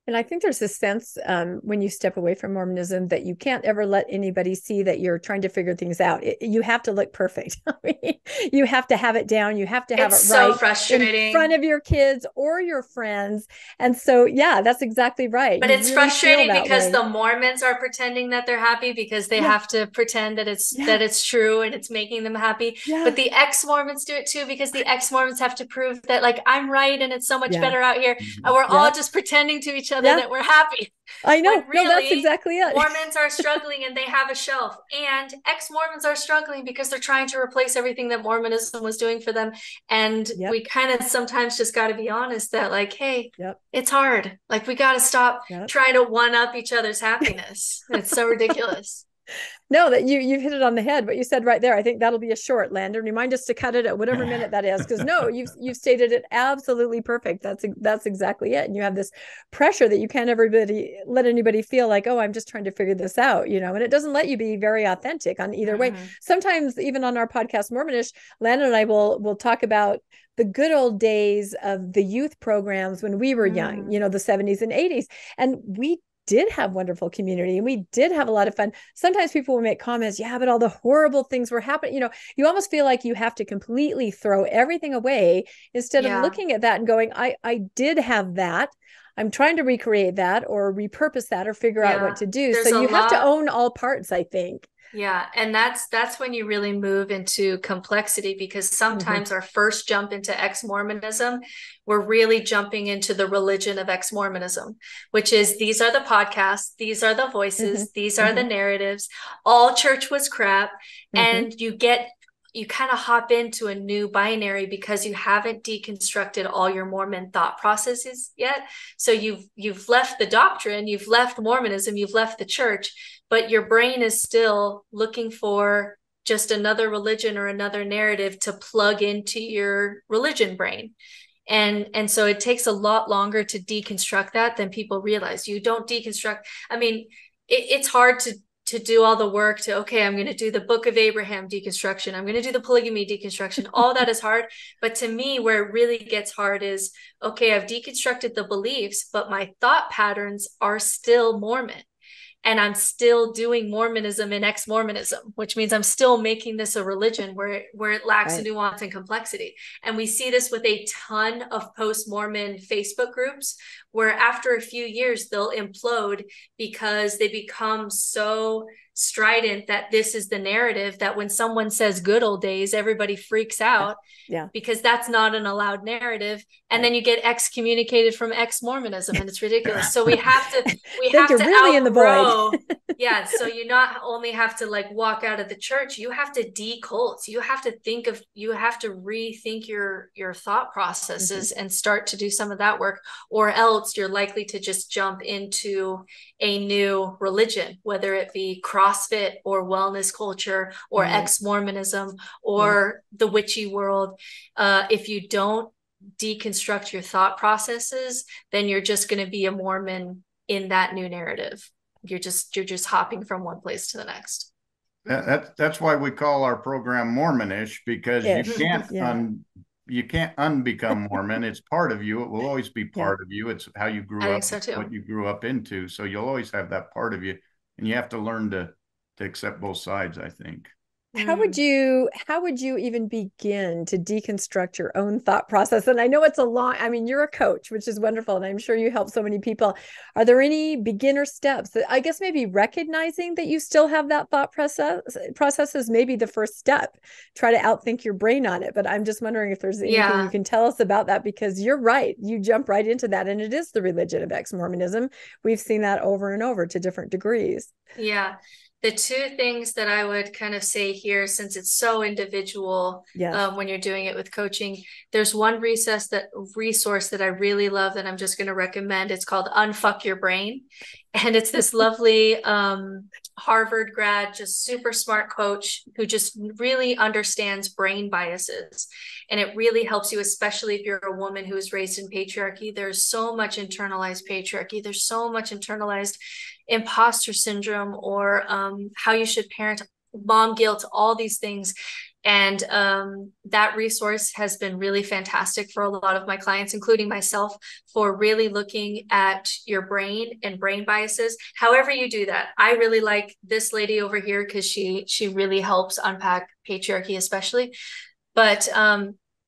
And I think there's this sense when you step away from Mormonism that you can't ever let anybody see that you're trying to figure things out. You have to look perfect. I mean, you have to have it down. You have to have it right, so frustrating, in front of your kids or your friends. And so, yeah, that's exactly right. But it's really frustrating because the Mormons are pretending that they're happy because they have to pretend that it's true and it's making them happy. Yeah. But the ex-Mormons do it too, because the ex-Mormons have to prove that, like, I'm right and it's so much better out here. And we're all just pretending to each other that we're happy. I know. Really, no, that's exactly it. Mormons are struggling and they have a shelf, and ex-Mormons are struggling because they're trying to replace everything that Mormonism was doing for them. And we kind of sometimes just got to be honest that, like, hey, it's hard. Like, we got to stop trying to one up each other's happiness. It's so ridiculous. No, that you've hit it on the head. What you said right there, I think that'll be a short, Landon. Remind us to cut it at whatever minute that is, because no, you've stated it absolutely perfect. That's exactly it. And you have this pressure that you can't let anybody feel like, oh, I'm just trying to figure this out, and it doesn't let you be very authentic on either way. Sometimes even on our podcast, Mormonish, Landon and I will talk about the good old days of the youth programs when we were young, the 70s and 80s. And we did have wonderful community and we did have a lot of fun. Sometimes people will make comments, but all the horrible things were happening. You almost feel like you have to completely throw everything away instead of looking at that and going, I did have that. I'm trying to recreate that or repurpose that or figure out what to do. So you have to own all parts, I think. Yeah. And that's when you really move into complexity, because sometimes our first jump into ex-Mormonism, we're really jumping into the religion of ex-Mormonism, which is, these are the podcasts, these are the voices, these are the narratives, all church was crap. And you kind of hop into a new binary because you haven't deconstructed all your Mormon thought processes yet. So you've left the doctrine, you've left Mormonism, you've left the church, but your brain is still looking for just another religion or another narrative to plug into your religion brain. And so it takes a lot longer to deconstruct that than people realize. You don't deconstruct. I mean, it's hard to do all the work to, okay, I'm going to do the Book of Abraham deconstruction. I'm going to do the polygamy deconstruction. All that is hard. But to me, where it really gets hard is, okay, I've deconstructed the beliefs, but my thought patterns are still Mormon. And I'm still doing Mormonism and ex-Mormonism, which means I'm still making this a religion where it lacks nuance and complexity. And we see this with a ton of post-Mormon Facebook groups, where after a few years, they'll implode because they become so strident that this is the narrative, that when someone says good old days, everybody freaks out because that's not an allowed narrative. And then you get excommunicated from ex-Mormonism, and it's ridiculous. So we have to really in the void. So you not only have to, like, walk out of the church, you have to decult. You have to rethink your thought processes and start to do some of that work, or else you're likely to just jump into a new religion, whether it be CrossFit or wellness culture or ex-Mormonism or the witchy world. If you don't deconstruct your thought processes, then you're just going to be a Mormon in that new narrative. You're just hopping from one place to the next. That's why we call our program Mormonish, because you can't unbecome Mormon. It's part of you. It will always be part of you. It's how you grew up, what you grew up into. So you'll always have that part of you, and you have to learn to accept both sides, I think. how would you even begin to deconstruct your own thought process? And I know it's I mean, you're a coach, which is wonderful, and I'm sure you help so many people. Are there any beginner steps that, I guess, maybe recognizing that you still have that thought process is maybe the first step? Try to outthink your brain on it. But I'm just wondering if there's anything you can tell us about that, because you're right. You jump right into that. And it is the religion of ex-Mormonism. We've seen that over and over to different degrees. Yeah. The two things that I would kind of say here, since it's so individual, when you're doing it with coaching, there's one resource that I really love that I'm just going to recommend. It's called Unfuck Your Brain. And it's this lovely Harvard grad, just super smart coach who just really understands brain biases. And it really helps you, especially if you're a woman who was raised in patriarchy. There's so much internalized patriarchy. There's so much internalized imposter syndrome, or how you should parent, mom guilt, all these things. And that resource has been really fantastic for a lot of my clients, including myself, for really looking at your brain and brain biases. However you do that, I really like this lady over here because she really helps unpack patriarchy, especially. But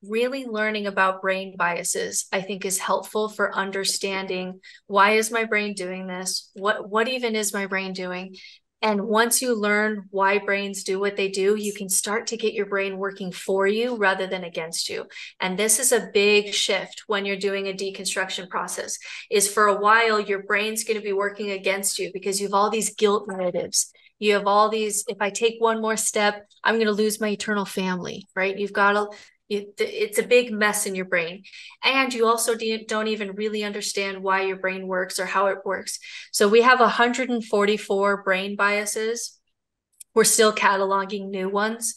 really learning about brain biases, I think, is helpful for understanding, why is my brain doing this? What even is my brain doing? And once you learn why brains do what they do, you can start to get your brain working for you rather than against you. And this is a big shift when you're doing a deconstruction process, is for a while, your brain's going to be working against you because you have all these guilt narratives. You have all these, if I take one more step, I'm going to lose my eternal family, right? It's a big mess in your brain. And you also don't even really understand why your brain works or how it works. So we have 144 brain biases. We're still cataloging new ones.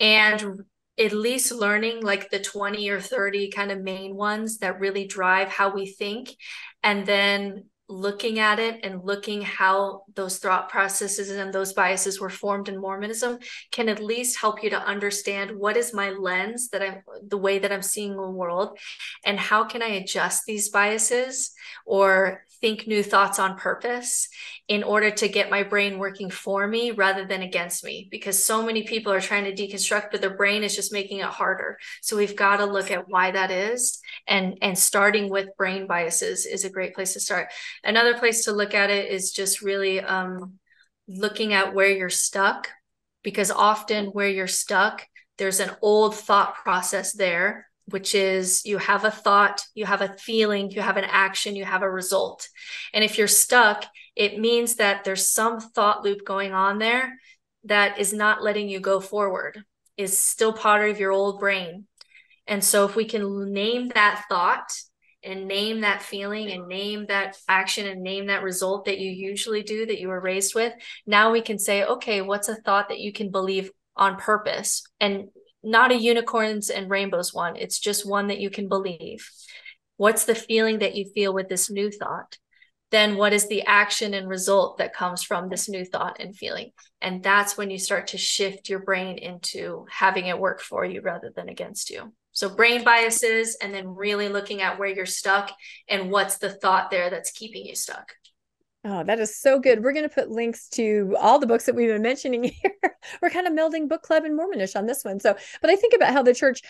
And at least learning like the 20 or 30 kind of main ones that really drive how we think. And then looking at it and looking how those thought processes and those biases were formed in Mormonism can at least help you to understand, what is my lens, the way that I'm seeing the world, and how can I adjust these biases or think new thoughts on purpose in order to get my brain working for me rather than against me. Because so many people are trying to deconstruct, but their brain is just making it harder. So we've got to look at why that is. And starting with brain biases is a great place to start. Another place to look at it is just really looking at where you're stuck, because often where you're stuck, there's an old thought process there, which is you have a thought, you have a feeling, you have an action, you have a result. And if you're stuck, it means that there's some thought loop going on there that is not letting you go forward, is still part of your old brain. And so if we can name that thought and name that feeling and name that action and name that result that you usually do, that you were raised with, now we can say, okay, what's a thought that you can believe on purpose? And not a unicorns and rainbows one. It's just one that you can believe. What's the feeling that you feel with this new thought? Then what is the action and result that comes from this new thought and feeling? And that's when you start to shift your brain into having it work for you rather than against you. So brain biases, and then really looking at where you're stuck and what's the thought there that's keeping you stuck. Oh, that is so good. We're going to put links to all the books that we've been mentioning here. We're kind of melding book club and Mormonish on this one. So, but I think about how the church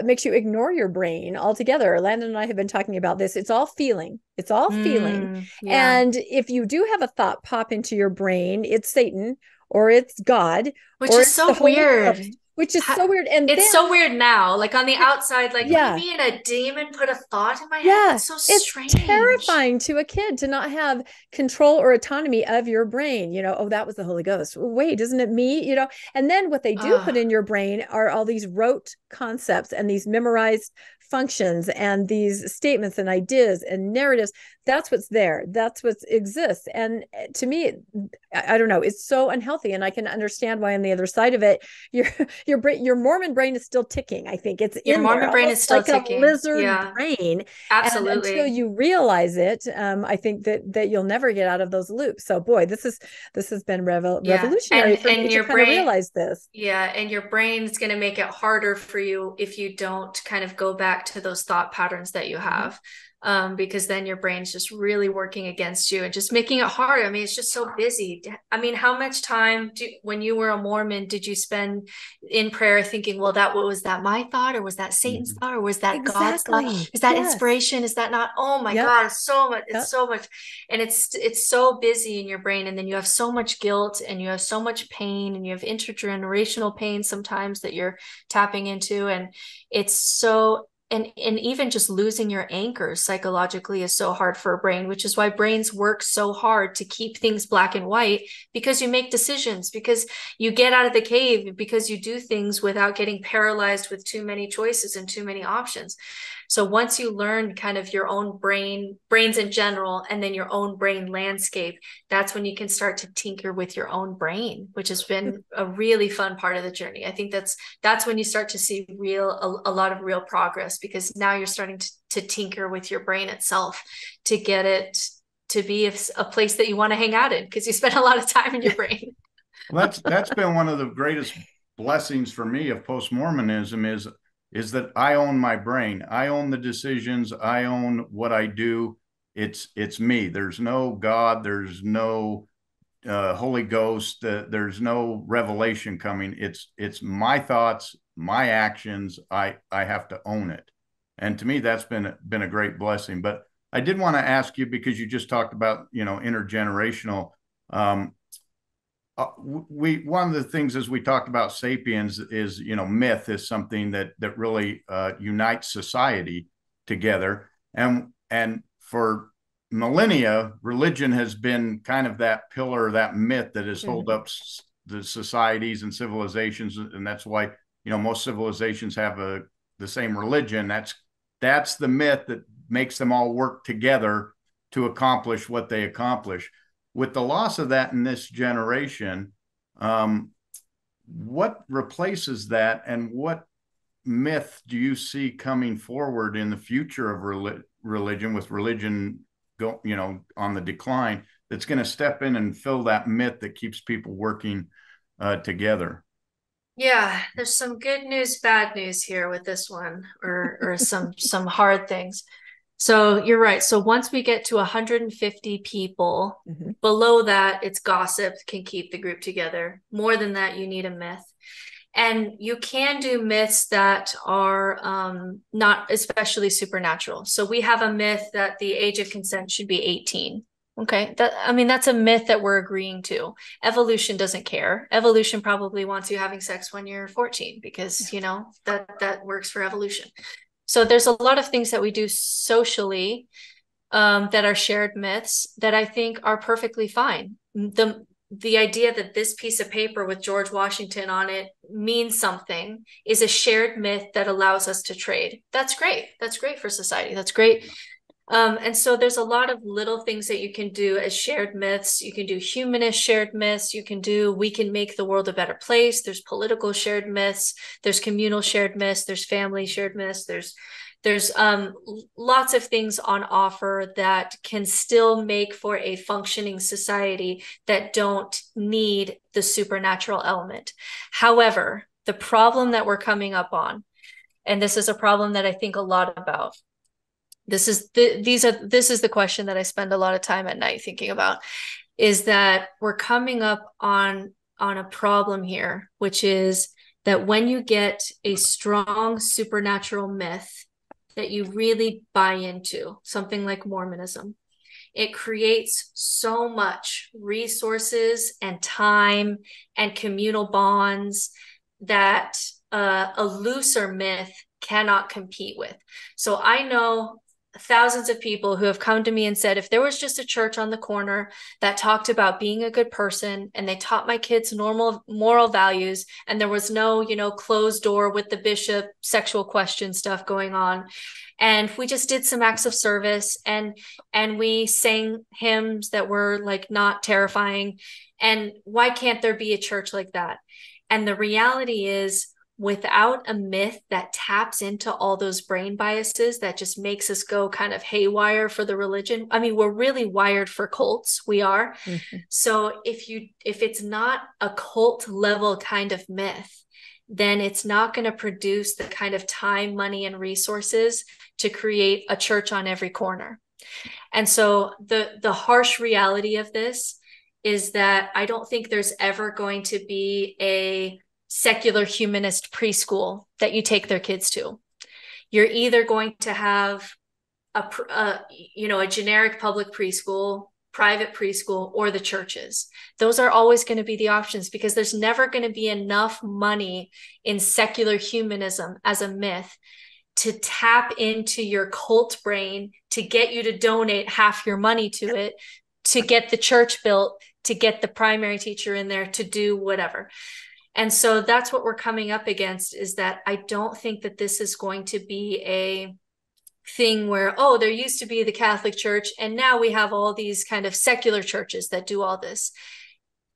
makes you ignore your brain altogether. Landon and I have been talking about this. It's all feeling. It's all feeling. Yeah. And if you do have a thought pop into your brain, it's Satan or it's God. Which is so weird. Which is so weird. And it's so weird now, like on the outside, like maybe in a demon put a thought in my head. It's so strange. It's terrifying to a kid to not have control or autonomy of your brain. Oh, that was the Holy Ghost. Wait, isn't it me? And then what they do put in your brain are all these rote concepts and these memorized functions and these statements and ideas and narratives. That's what's there. That's what exists. And to me, I don't know, it's so unhealthy. And I can understand why on the other side of it, your Mormon brain is still ticking. I think it's your Mormon brain is still like ticking. A lizard brain. Absolutely. And until you realize it, I think that you'll never get out of those loops. So boy, this has been revolutionary for me to kind of realize this. Yeah. And your brain's going to make it harder for you if you don't kind of go back to those thought patterns that you have. because then your brain's just really working against you and just making it hard. I mean, it's just so busy. I mean, how much time when you were a Mormon, did you spend in prayer thinking, well, was that my thought, or was that Satan's thought, or was that God's thought? Is that inspiration? Is that not? Oh my God, it's so much. It's so much. And it's so busy in your brain. And then you have so much guilt, and you have so much pain, and you have intergenerational pain sometimes that you're tapping into. And it's so, and even just losing your anchors psychologically is so hard for a brain, which is why brains work so hard to keep things black and white, because you make decisions, because you get out of the cave, because you do things without getting paralyzed with too many choices and too many options. So once you learn kind of your own brains in general, and then your own brain landscape, that's when you can start to tinker with your own brain, which has been a really fun part of the journey. I think that's when you start to see a lot of real progress, because now you're starting to tinker with your brain itself to get it to be a place that you want to hang out in, because you spend a lot of time in your brain. Well, that's been one of the greatest blessings for me of post-Mormonism is that I own my brain. I own the decisions. I own what I do. It's me. There's no God. There's no Holy Ghost. There's no revelation coming. It's my thoughts, my actions. I have to own it. And to me, that's been a great blessing. But I did want to ask you, because you just talked about, intergenerational. One of the things, as we talked about sapiens, is myth is something that really unites society together, and for millennia, religion has been kind of that pillar, that myth that has held up the societies and civilizations, and that's why most civilizations have the same religion. That's the myth that makes them all work together to accomplish what they accomplish. With the loss of that in this generation, what replaces that, and what myth do you see coming forward in the future of religion, with religion on the decline, that's going to step in and fill that myth that keeps people working together? Yeah, there's some good news, bad news here with this one, or some hard things. So you're right. So once we get to 150 people, below that, it's gossip can keep the group together. More than that, you need a myth. And you can do myths that are not especially supernatural. So we have a myth that the age of consent should be 18. Okay. That's a myth that we're agreeing to. Evolution doesn't care. Evolution probably wants you having sex when you're 14, because, that works for evolution. So there's a lot of things that we do socially that are shared myths that I think are perfectly fine. The idea that this piece of paper with George Washington on it means something is a shared myth that allows us to trade. That's great. That's great for society. That's great. And so there's a lot of little things that you can do as shared myths. You can do humanist shared myths. You can do, we can make the world a better place. There's political shared myths. There's communal shared myths. There's family shared myths. There's lots of things on offer that can still make for a functioning society that don't need the supernatural element. However, the problem that we're coming up on, and this is a problem that I think a lot about, this is the question that I spend a lot of time at night thinking about, is that we're coming up on a problem here, which is that when you get a strong supernatural myth that you really buy into, something like Mormonism, it creates so much resources and time and communal bonds that a looser myth cannot compete with. So I know thousands of people who have come to me and said, if there was just a church on the corner that talked about being a good person, and they taught my kids normal moral values, and there was no, closed door with the bishop sexual question stuff going on, and we just did some acts of service, and we sang hymns that were like not terrifying, and why can't there be a church like that? And the reality is, without a myth that taps into all those brain biases that just makes us go kind of haywire for the religion. I mean, we're really wired for cults. We are. So if it's not a cult level kind of myth, then it's not going to produce the kind of time, money, and resources to create a church on every corner. And so the harsh reality of this is that I don't think there's ever going to be a secular humanist preschool that you take their kids to. You're either going to have a generic public preschool, private preschool, or the churches. Those are always going to be the options, because there's never going to be enough money in secular humanism as a myth to tap into your cult brain, to get you to donate half your money to it, to get the church built, to get the primary teacher in there, to do whatever. And so that's what we're coming up against, is that I don't think that this is going to be a thing where, oh, there used to be the Catholic Church and now we have all these kind of secular churches that do all this.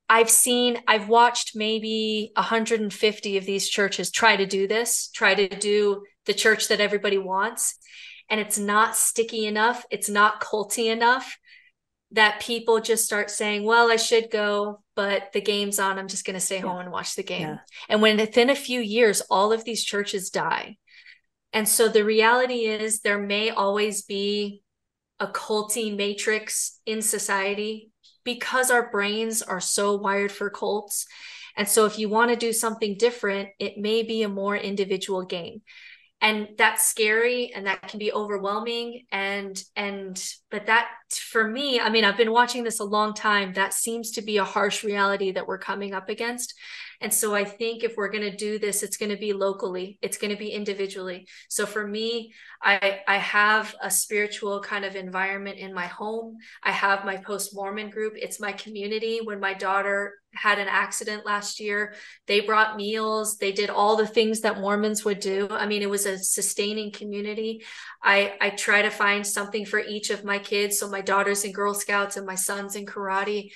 I've watched maybe 150 of these churches try to do this, try to do the church that everybody wants. And it's not sticky enough. It's not culty enough that people just start saying, well, I should go, but the game's on. I'm just going to stay home and watch the game. Yeah. And when within a few years, all of these churches die. And so the reality is there may always be a culty matrix in society because our brains are so wired for cults. And so if you want to do something different, it may be a more individual game. And that's scary and that can be overwhelming. But that, for me, I mean, I've been watching this a long time. That seems to be a harsh reality that we're coming up against. And so I think if we're going to do this, it's going to be locally, it's going to be individually. So for me, I have a spiritual kind of environment in my home. I have my post-Mormon group. It's my community. When my daughter had an accident last year, they brought meals. They did all the things that Mormons would do. I mean, it was a sustaining community. I try to find something for each of my kids. So my daughter's in Girl Scouts and my son's in karate.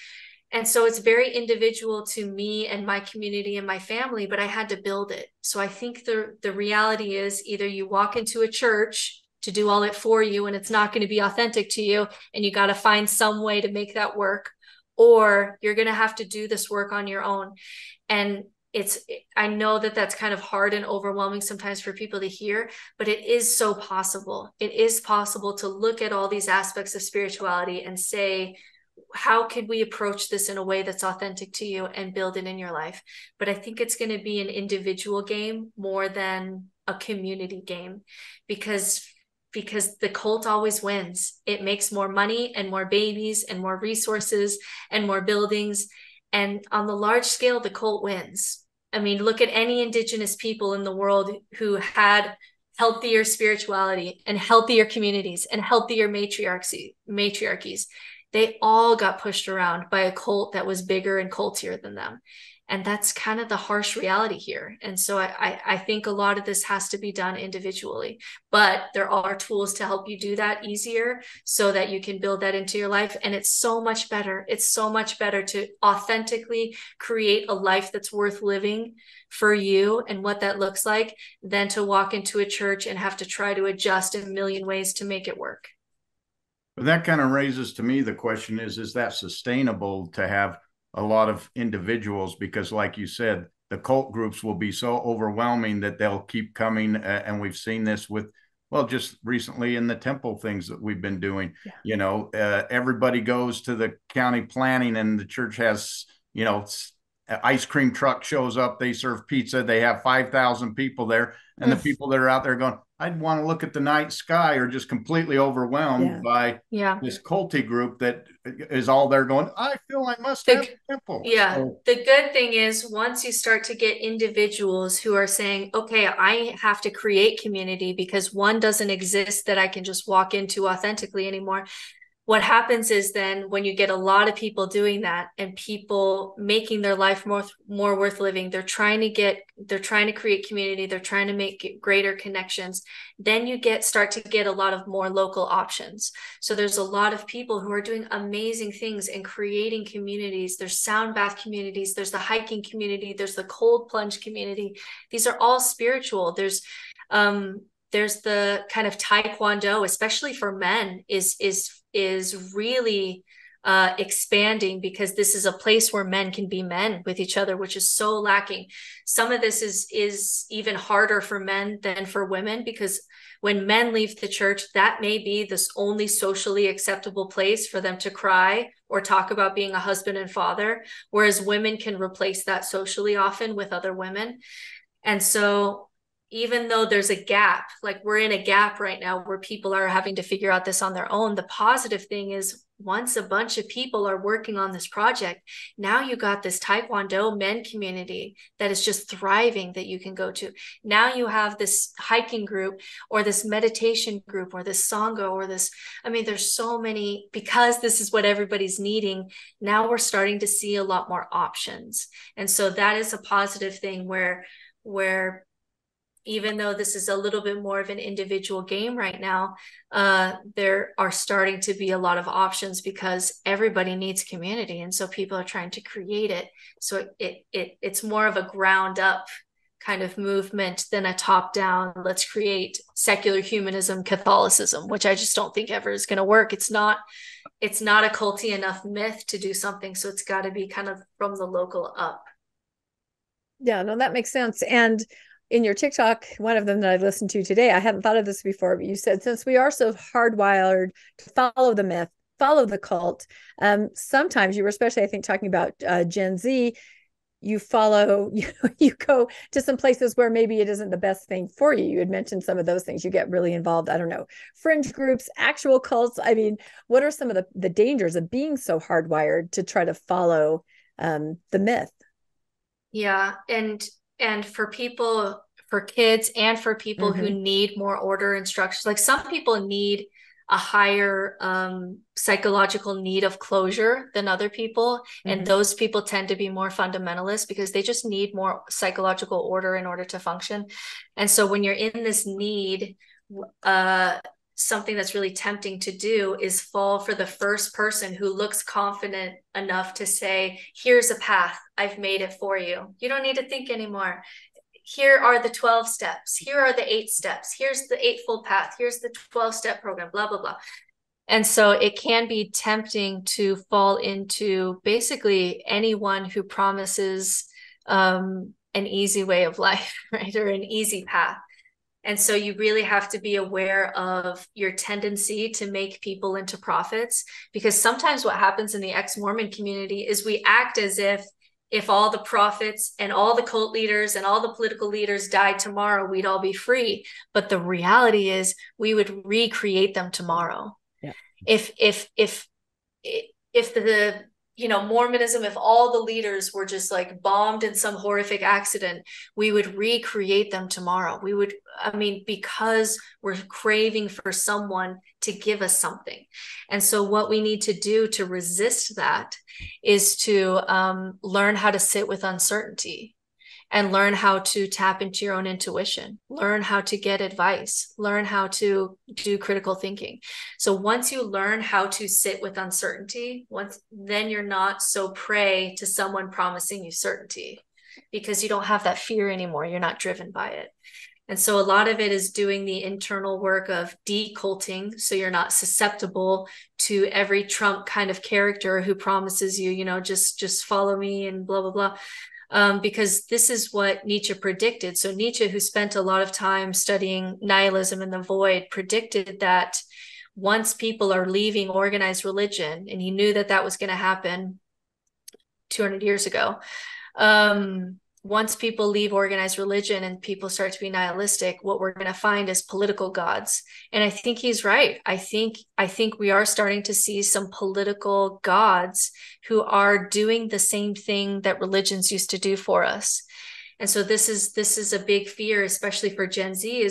And so it's very individual to me and my community and my family, but I had to build it. So I think the reality is either you walk into a church to do all it for you and it's not going to be authentic to you and you got to find some way to make that work, or you're going to have to do this work on your own. And I know that that's kind of hard and overwhelming sometimes for people to hear, but it is so possible. It is possible to look at all these aspects of spirituality and say, how could we approach this in a way that's authentic to you and build it in your life? But I think it's going to be an individual game more than a community game, because the cult always wins. It makes more money and more babies and more resources and more buildings. And on the large scale, the cult wins. I mean, look at any indigenous people in the world who had healthier spirituality and healthier communities and healthier matriarchies. They all got pushed around by a cult that was bigger and cultier than them. And that's kind of the harsh reality here. And so I think a lot of this has to be done individually, but there are tools to help you do that easier so that you can build that into your life. And it's so much better. It's so much better to authentically create a life that's worth living for you and what that looks like than to walk into a church and have to try to adjust in a million ways to make it work. But that kind of raises to me the question is that sustainable to have a lot of individuals? Because like you said, the cult groups will be so overwhelming that they'll keep coming. And we've seen this with, well, just recently in the temple things that we've been doing. Yeah. You know, everybody goes to the county planning and the church has, you know, ice cream truck shows up, they serve pizza, they have 5,000 people there, and the people that are out there going, I'd want to look at the night sky, are just completely overwhelmed by this culty group that is all there going, I feel I must have a temple. Yeah. So, the good thing is once you start to get individuals who are saying, okay, I have to create community because one doesn't exist that I can just walk into authentically anymore. What happens is then when you get a lot of people doing that and people making their life more worth living, they're trying to create community, they're trying to make greater connections, then you start to get a lot of more local options. So there's a lot of people who are doing amazing things and creating communities. There's sound bath communities, there's the hiking community, there's the cold plunge community. These are all spiritual. There's the kind of Taekwondo, especially for men, is really expanding, because this is a place where men can be men with each other, which is so lacking. Some of this is even harder for men than for women, because when men leave the church, that may be this only socially acceptable place for them to cry or talk about being a husband and father, whereas women can replace that socially often with other women. And so even though there's a gap, like we're in a gap right now where people are having to figure out this on their own, the positive thing is once a bunch of people are working on this project, now you got this Taekwondo men community that is just thriving that you can go to. Now you have this hiking group or this meditation group or this Sangha or this, I mean, there's so many, because this is what everybody's needing. Now we're starting to see a lot more options. And so that is a positive thing where even though this is a little bit more of an individual game right now, there are starting to be a lot of options because everybody needs community. And so people are trying to create it. So it's more of a ground up kind of movement than a top down, let's create secular humanism, Catholicism, which I just don't think ever is going to work. It's not a culty enough myth to do something. So it's got to be kind of from the local up. Yeah, no, that makes sense. And in your TikTok, one of them that I listened to today, I hadn't thought of this before, but you said, since we are so hardwired to follow the myth, follow the cult, sometimes you were especially, I think, talking about Gen Z, you follow, you go to some places where maybe it isn't the best thing for you. You had mentioned some of those things. You get really involved, I don't know, fringe groups, actual cults. I mean, what are some of the dangers of being so hardwired to try to follow the myth? Yeah. And for people, for kids and for people who need more order and structure, like some people need a higher psychological need of closure than other people. And those people tend to be more fundamentalist because they just need more psychological order in order to function. And so when you're in this need, something that's really tempting to do is fall for the first person who looks confident enough to say, here's a path, I've made it for you. You don't need to think anymore. Here are the 12 steps. Here are the 8 steps. Here's the 8-fold path. Here's the 12-step program, blah, blah, blah. And so it can be tempting to fall into basically anyone who promises an easy way of life, right? Or an easy path. And so you really have to be aware of your tendency to make people into prophets, because sometimes what happens in the ex-Mormon community is we act as if all the prophets and all the cult leaders and all the political leaders died tomorrow, we'd all be free. But the reality is we would recreate them tomorrow. Yeah. If the Mormonism, if all the leaders were just like bombed in some horrific accident, we would recreate them tomorrow. Because we're craving for someone to give us something. And so what we need to do to resist that is to learn how to sit with uncertainty and learn how to tap into your own intuition, learn how to get advice, learn how to do critical thinking. So once you learn how to sit with uncertainty, then you're not so prey to someone promising you certainty, because you don't have that fear anymore. You're not driven by it. And so a lot of it is doing the internal work of deculting, so you're not susceptible to every Trump kind of character who promises you, just follow me and blah, blah, blah. Because this is what Nietzsche predicted. So Nietzsche, who spent a lot of time studying nihilism and the void, predicted that once people are leaving organized religion, and he knew that was going to happen 200 years ago, once people leave organized religion and people start to be nihilistic, what we're going to find is political gods. And I think he's right. I think we are starting to see some political gods who are doing the same thing that religions used to do for us. And so this is a big fear, especially for Gen Z,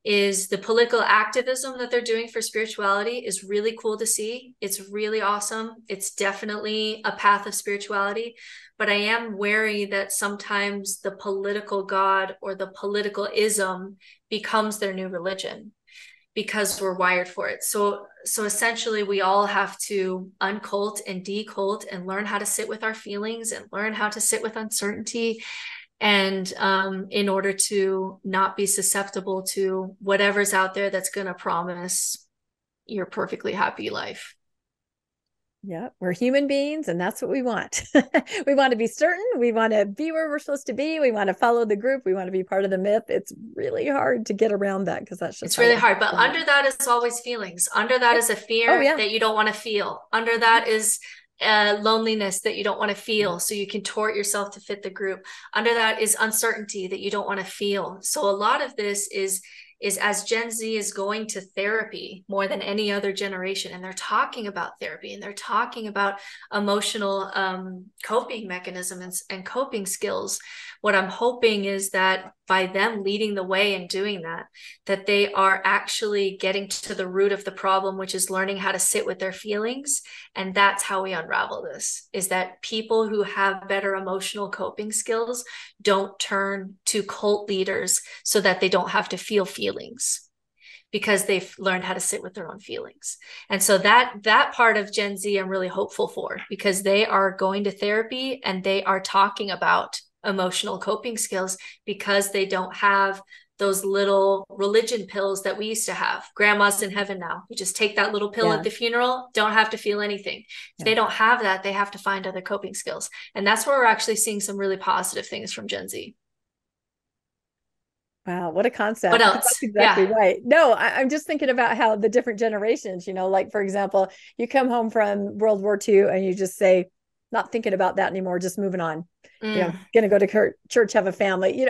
is the political activism that they're doing for spirituality is really cool to see. It's really awesome. It's definitely a path of spirituality. But I am wary that sometimes the political god or the political ism becomes their new religion because we're wired for it. So essentially we all have to uncult and decult and learn how to sit with our feelings and learn how to sit with uncertainty, and in order to not be susceptible to whatever's out there that's going to promise your perfectly happy life. Yeah, we're human beings, and that's what we want. We want to be certain. We want to be where we're supposed to be. We want to follow the group. We want to be part of the myth. It's really hard to get around that because that's just it's really hard. But under that is always feelings. Under that is a fear that you don't want to feel. Under that is loneliness that you don't want to feel, so you contort yourself to fit the group. Under that is uncertainty that you don't want to feel. So a lot of this is as Gen Z is going to therapy more than any other generation, and they're talking about therapy, and they're talking about emotional coping mechanisms and coping skills. What I'm hoping is that by them leading the way and doing that, that they are actually getting to the root of the problem, which is learning how to sit with their feelings. And that's how we unravel this, is that people who have better emotional coping skills don't turn to cult leaders so that they don't have to feel feelings, because they've learned how to sit with their own feelings. And so that part of Gen Z, I'm really hopeful for, because they are going to therapy and they are talking about emotional coping skills, because they don't have those little religion pills that we used to have. Grandma's in heaven now. You just take that little pill at the funeral, don't have to feel anything. If they don't have that, they have to find other coping skills. And that's where we're actually seeing some really positive things from Gen Z. Wow, what a concept. What else? That's exactly right. No, I'm just thinking about how the different generations, like, for example, you come home from World War II and you just say, not thinking about that anymore, just moving on. Going to go to church, have a family.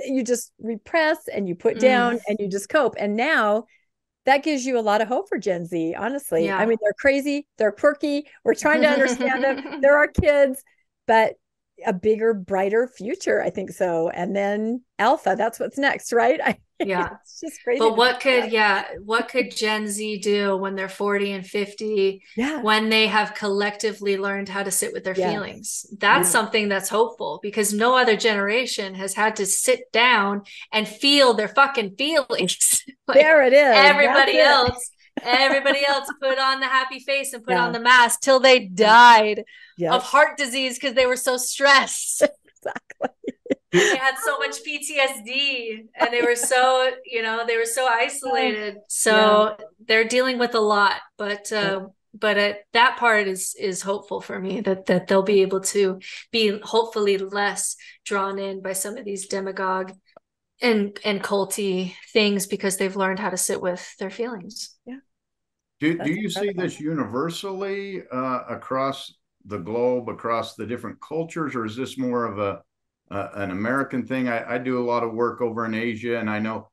You just repress and you put down and you just cope. And now that gives you a lot of hope for Gen Z, honestly. Yeah. I mean, they're crazy, they're quirky. We're trying to understand them. They're our kids, but a bigger, brighter future, I think so. And then Alpha, that's what's next, right? It's just crazy. But what could Gen Z do when they're 40 and 50, when they have collectively learned how to sit with their feelings? That's something that's hopeful, because no other generation has had to sit down and feel their fucking feelings. Like, there it is. Everybody else put on the happy face and put on the mask till they died of heart disease because they were so stressed. Exactly. They had so much PTSD and they were so, isolated. So they're dealing with a lot, but that part is hopeful for me, that they'll be able to be hopefully less drawn in by some of these demagogue and culty things, because they've learned how to sit with their feelings. Yeah. Do you see this universally across the globe, across the different cultures, or is this more of an American thing? I do a lot of work over in Asia, and I know,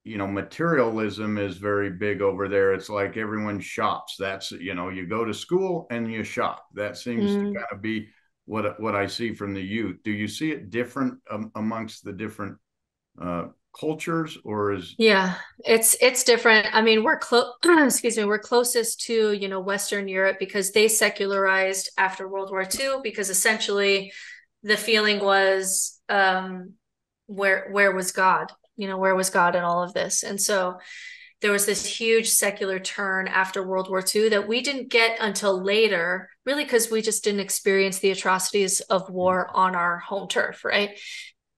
materialism is very big over there. It's like everyone shops. That's, you go to school and you shop. That seems to kind of be what I see from the youth. Do you see it different amongst the different cultures, or is? Yeah, it's different. I mean, we're we're closest to, Western Europe, because they secularized after World War II, because essentially the feeling was, where was God? Where was God in all of this? And so there was this huge secular turn after World War II that we didn't get until later, really, because we just didn't experience the atrocities of war on our home turf, right?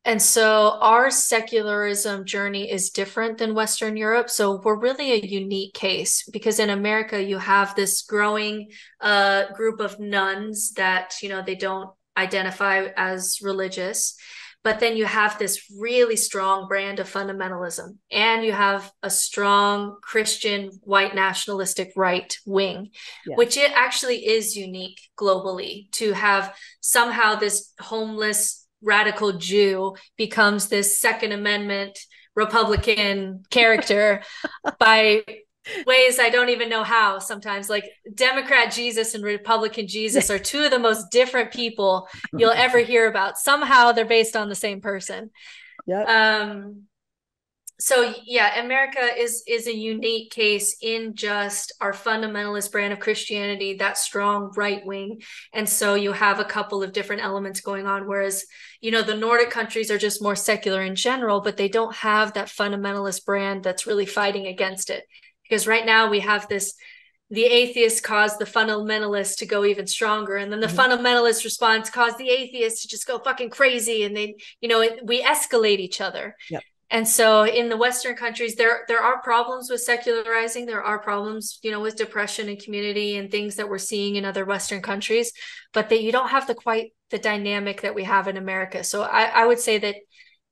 And so our secularism journey is different than Western Europe. So we're really a unique case, because in America, you have this growing group of nuns that, they don't identify as religious. But then you have this really strong brand of fundamentalism, and you have a strong Christian white nationalistic right wing, which it actually is unique globally, to have somehow this homeless radical Jew becomes this Second Amendment Republican character by ways I don't even know how. Sometimes, like, Democrat Jesus and Republican Jesus are two of the most different people you'll ever hear about. Somehow they're based on the same person. So America is a unique case in just our fundamentalist brand of Christianity, that strong right wing. And so you have a couple of different elements going on, whereas, the Nordic countries are just more secular in general, but they don't have that fundamentalist brand that's really fighting against it. Because right now we have the atheists cause the fundamentalists to go even stronger. And then the fundamentalist response cause the atheists to just go fucking crazy. And they, we escalate each other. And so in the Western countries, there are problems with secularizing. There are problems, with depression and community and things that we're seeing in other Western countries, but that you don't have quite the dynamic that we have in America. So I would say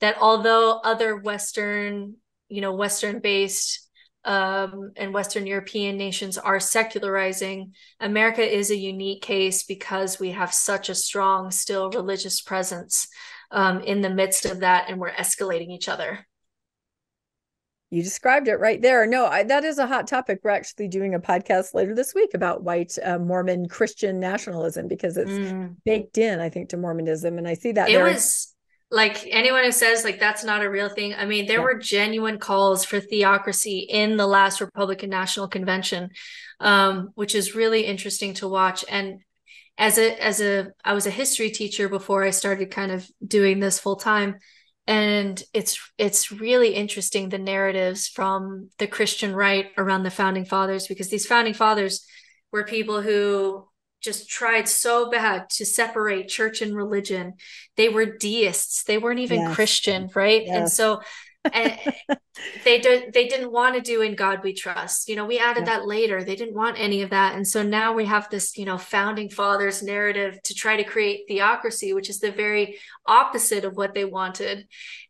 that although other Western, Western-based and Western European nations are secularizing, America is a unique case because we have such a strong, still religious presence in the midst of that, and we're escalating each other. You described it right there. No, that is a hot topic. We're actually doing a podcast later this week about white Mormon Christian nationalism, because it's baked in, I think, to Mormonism. And I see that it was like, anyone who says like that's not a real thing. I mean, there were genuine calls for theocracy in the last Republican National Convention, which is really interesting to watch. And I was a history teacher before I started kind of doing this full time. And it's really interesting, the narratives from the Christian right around the founding fathers, because these founding fathers were people who just tried so bad to separate church and religion. They were deists. They weren't even Christian, right? Yes. And so and they didn't want to do "In God We Trust." We added that later. They didn't want any of that. And so now we have this, founding fathers narrative to try to create theocracy, which is the very opposite of what they wanted.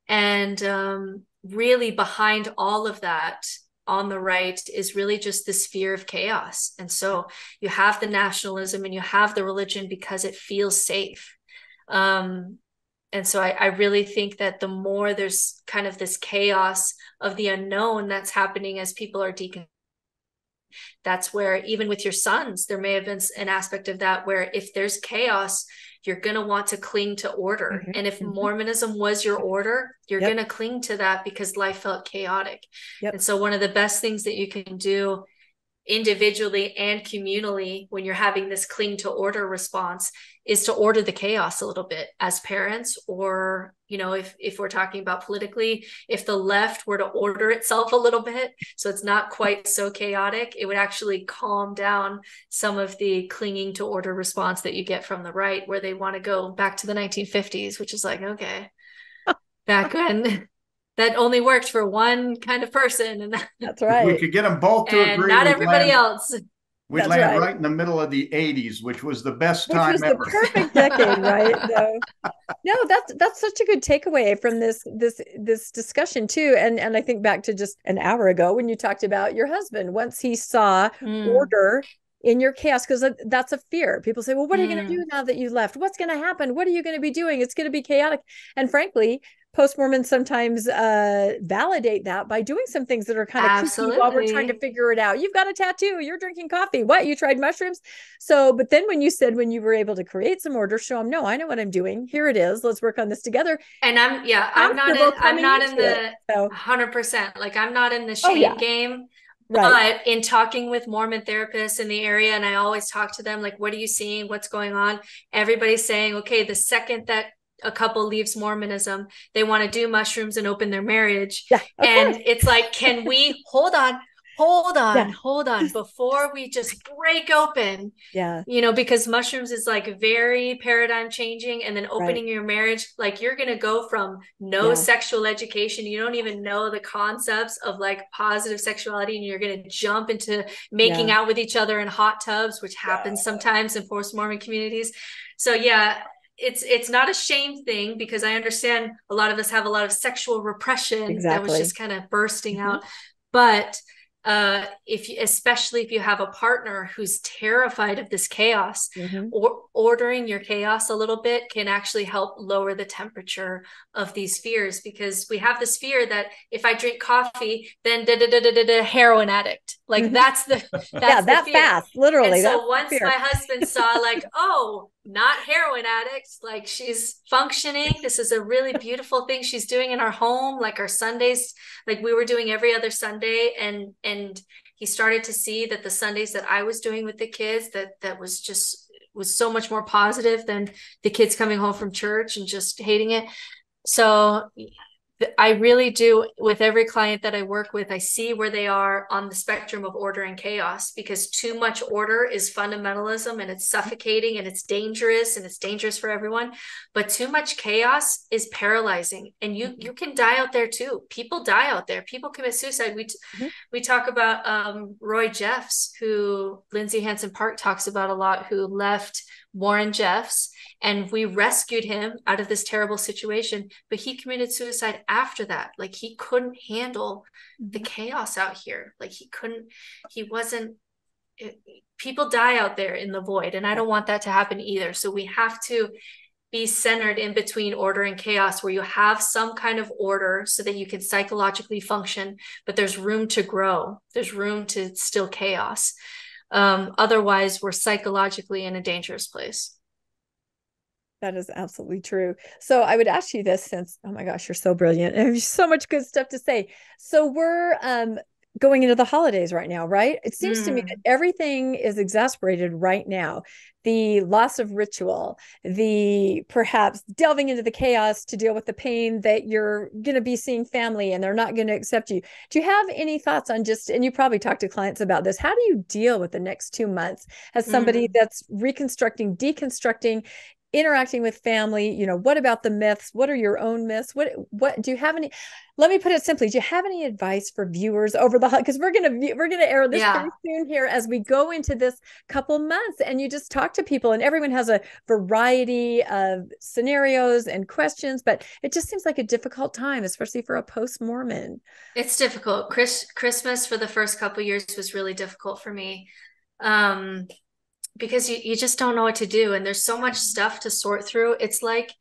And really behind all of that on the right is really just this fear of chaos. And so you have the nationalism and you have the religion because it feels safe. And so I really think that the more there's kind of this chaos of the unknown that's happening as people are that's where, even with your sons, there may have been an aspect of that where if there's chaos, you're going to want to cling to order. And if Mormonism was your order, you're going to cling to that because life felt chaotic. And so one of the best things that you can do individually and communally when you're having this cling to order response is to order the chaos a little bit as parents, or if we're talking about politically, if the left were to order itself a little bit so it's not quite so chaotic, it would actually calm down some of the clinging to order response that you get from the right, where they want to go back to the 1950s, which is like, okay, back when that only worked for one kind of person, and that's right. We could get them both to agree. Not everybody else. We'd land right in the middle of the 80s, which was the best time ever. The perfect decade, right? So, no, that's such a good takeaway from this discussion too. And I think back to just an hour ago when you talked about your husband, once he saw order in your chaos, because that's a fear. People say, well, what are you going to do now that you left? What's going to happen? What are you going to be doing? It's going to be chaotic. And frankly, post-Mormons sometimes validate that by doing some things that are kind of kooky while we're trying to figure it out. You've got a tattoo, you're drinking coffee. What? You tried mushrooms? So, but then when you were able to create some order, show them, no, I know what I'm doing. Here it is. Let's work on this together. And I'm not in the 100%. Like, I'm not in the shame game. Right. But in talking with Mormon therapists in the area, and I always talk to them, like, what are you seeing? What's going on? Everybody's saying, okay, the second that a couple leaves Mormonism, they want to do mushrooms and open their marriage. Yeah, and it's like, can we hold on before we just break open? Because mushrooms is like very paradigm changing, and then opening your marriage, like, you're going to go from no sexual education, you don't even know the concepts of like positive sexuality, and you're going to jump into making out with each other in hot tubs, which happens sometimes in post-Mormon communities. So it's not a shame thing, because I understand a lot of us have a lot of sexual repression that was just kind of bursting out. But especially if you have a partner who's terrified of this chaos, or ordering your chaos a little bit can actually help lower the temperature of these fears, because we have this fear that if I drink coffee, then heroin addict. Like that's the fast, literally. And so once my husband saw like, oh, not heroin addicts, like she's functioning, this is a really beautiful thing she's doing in our home, like our Sundays, like we were doing every other Sunday, and he started to see that the Sundays that I was doing with the kids, that was so much more positive than the kids coming home from church and just hating it. So I really do. With every client that I work with, I see where they are on the spectrum of order and chaos, because too much order is fundamentalism and it's suffocating and it's dangerous for everyone. But too much chaos is paralyzing, and you can die out there too. People die out there. People commit suicide. We talk about Roy Jeffs, who Lindsay Hansen Park talks about a lot, who left Warren Jeffs, and we rescued him out of this terrible situation, but he committed suicide after that. Like, he couldn't handle the chaos out here. Like, people die out there in the void, and I don't want that to happen either. So we have to be centered in between order and chaos, where you have some kind of order so that you can psychologically function, but there's room to grow. There's room to still chaos. Otherwise, we're psychologically in a dangerous place. That is absolutely true. So I would ask you this, since, oh my gosh, you're so brilliant and there's so much good stuff to say. So we're going into the holidays right now, right? It seems to me that everything is exasperated right now. The loss of ritual, the perhaps delving into the chaos to deal with the pain that you're going to be seeing family and they're not going to accept you. Do you have any thoughts on just, and you probably talk to clients about this, how do you deal with the next 2 months as somebody that's reconstructing, deconstructing, interacting with family? You know, what about the myths? What are your own myths? What do you have any, let me put it simply, do you have any advice for viewers over the, because we're going to air this pretty soon here as we go into this couple months, and you just talk to people and everyone has a variety of scenarios and questions, but it just seems like a difficult time, especially for a post-Mormon. It's difficult. Christmas for the first couple of years was really difficult for me. Because you just don't know what to do. And there's so much stuff to sort through. It's like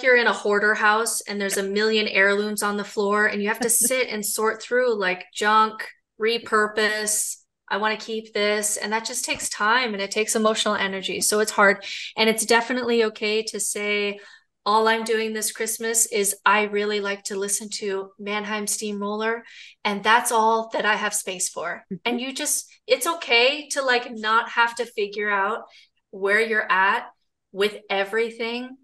you're in a hoarder house and there's a million heirlooms on the floor and you have to sit and sort through like junk, repurpose. I want to keep this. And that just takes time and it takes emotional energy. So it's hard. And it's definitely okay to say, all I'm doing this Christmas is I really like to listen to Mannheim Steamroller, and that's all that I have space for. And it's okay to like not have to figure out where you're at with everything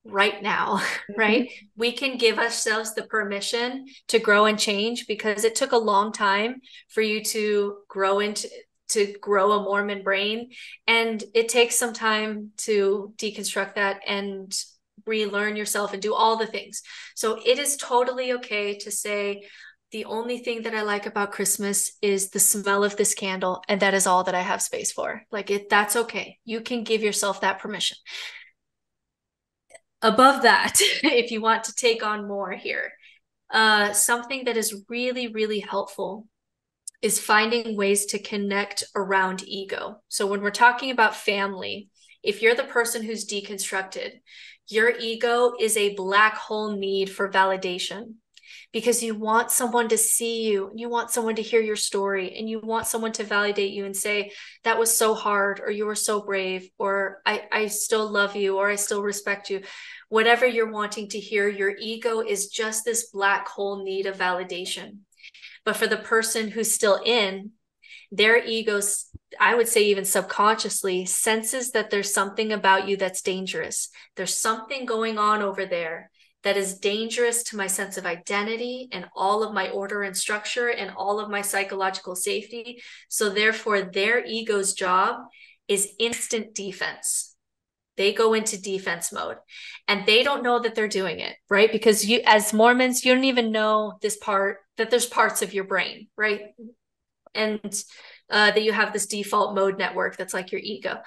right now, right? We can give ourselves the permission to grow and change, because it took a long time for you to grow a Mormon brain, and it takes some time to deconstruct that and relearn yourself and do all the things. So it is totally okay to say, the only thing that I like about Christmas is the smell of this candle, and that is all that I have space for. That's okay. You can give yourself that permission. Above that, if you want to take on more here, something that is really, really helpful is finding ways to connect around ego. So when we're talking about family, if you're the person who's deconstructed, your ego is a black hole need for validation, because you want someone to see you, and you want someone to hear your story, and you want someone to validate you and say, that was so hard, or you were so brave, or I still love you, or I still respect you. Whatever you're wanting to hear, your ego is just this black hole need of validation. But for the person who's still in, their egos, I would say even subconsciously, senses that there's something about you that's dangerous. There's something going on over there that is dangerous to my sense of identity and all of my order and structure and all of my psychological safety. So therefore, their ego's job is instant defense. They go into defense mode, and they don't know that they're doing it, right? Because you, as Mormons, you don't even know that there's parts of your brain, right? And that you have this default mode network that's like your ego.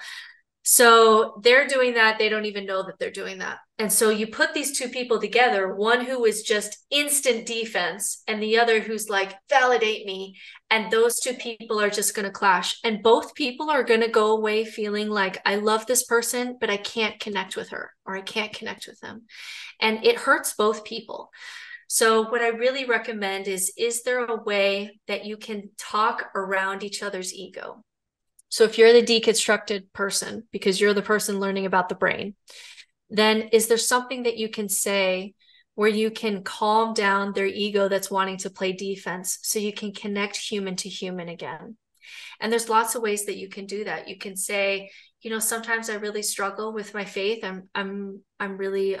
So they're doing that. They don't even know that they're doing that. And so you put these two people together, one who is just instant defense and the other who's like, validate me. And those two people are just going to clash. And both people are going to go away feeling like, I love this person, but I can't connect with her, or I can't connect with them. And it hurts both people. So what I really recommend is there a way that you can talk around each other's ego? So if you're the deconstructed person, because you're the person learning about the brain, then is there something that you can say where you can calm down their ego that's wanting to play defense, so you can connect human to human again? And there's lots of ways that you can do that. You can say, sometimes I really struggle with my faith. I'm really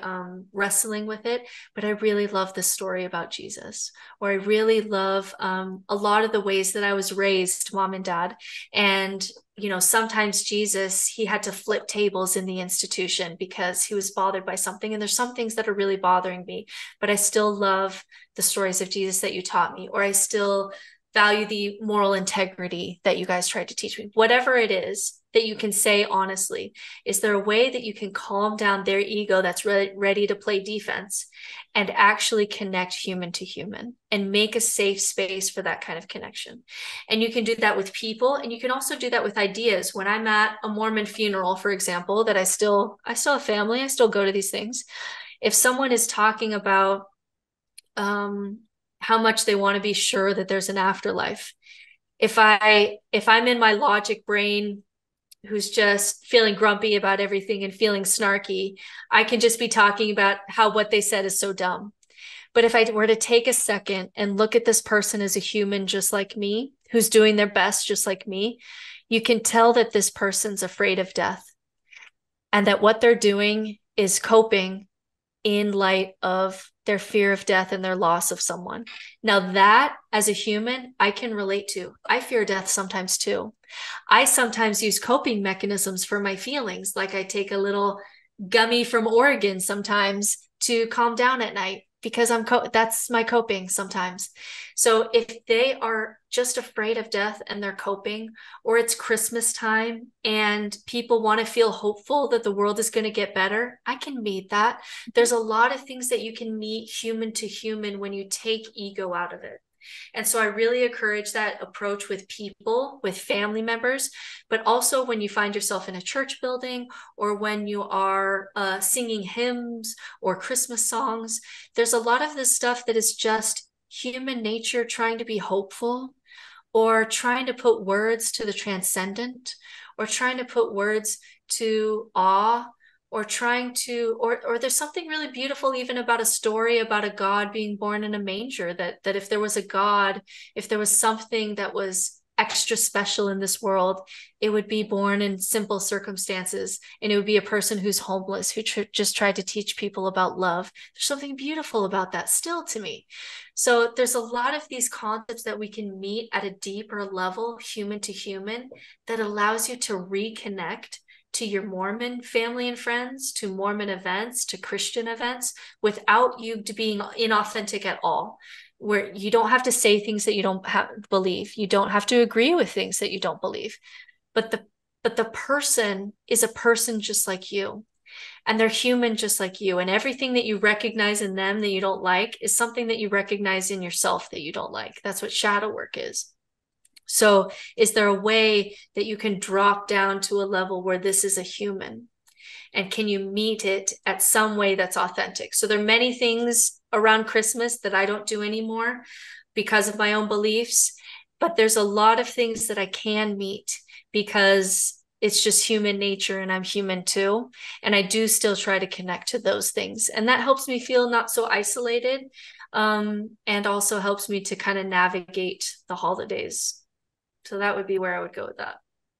wrestling with it, but I really love the story about Jesus, or I really love a lot of the ways that I was raised, mom and dad. And, sometimes Jesus, he had to flip tables in the institution because he was bothered by something. And there's some things that are really bothering me, but I still love the stories of Jesus that you taught me, or I still value the moral integrity that you guys tried to teach me. Whatever it is that you can say honestly, is there a way that you can calm down their ego that's ready to play defense and actually connect human to human and make a safe space for that kind of connection? And you can do that with people, and you can also do that with ideas. When I'm at a Mormon funeral, for example, that I still have family, I still go to these things. If someone is talking about how much they want to be sure that there's an afterlife, if I'm in my logic brain, who's just feeling grumpy about everything and feeling snarky, I can just be talking about how what they said is so dumb. But if I were to take a second and look at this person as a human just like me, who's doing their best just like me, you can tell that this person's afraid of death, and that what they're doing is coping in light of their fear of death and their loss of someone. Now that, as a human, I can relate to. I fear death sometimes too. I sometimes use coping mechanisms for my feelings. Like I take a little gummy from Oregon sometimes to calm down at night, because that's my coping sometimes. So if they are just afraid of death and they're coping, or it's Christmas time and people want to feel hopeful that the world is going to get better, I can meet that. There's a lot of things that you can meet human to human when you take ego out of it. And so I really encourage that approach with people, with family members, but also when you find yourself in a church building, or when you are singing hymns or Christmas songs. There's a lot of this stuff that is just human nature trying to be hopeful, or trying to put words to the transcendent, or trying to put words to awe, or trying to, or there's something really beautiful even about a story about a God being born in a manger, that if there was a God, if there was something that was extra special in this world, it would be born in simple circumstances, and it would be a person who's homeless, who just tried to teach people about love. There's something beautiful about that still to me. So there's a lot of these concepts that we can meet at a deeper level, human to human, that allows you to reconnect to your Mormon family and friends, to Mormon events, to Christian events, without you being inauthentic at all. Where you don't have to say things that you don't believe. You don't have to agree with things that you don't believe. But the person is a person just like you. And they're human just like you. And everything that you recognize in them that you don't like is something that you recognize in yourself that you don't like. That's what shadow work is. So is there a way that you can drop down to a level where this is a human? And can you meet it at some way that's authentic? So there are many things around Christmas that I don't do anymore because of my own beliefs, but there's a lot of things that I can meet because it's just human nature and I'm human too. And I do still try to connect to those things. And that helps me feel not so isolated, and also helps me to kind of navigate the holidays. So that would be where I would go with that.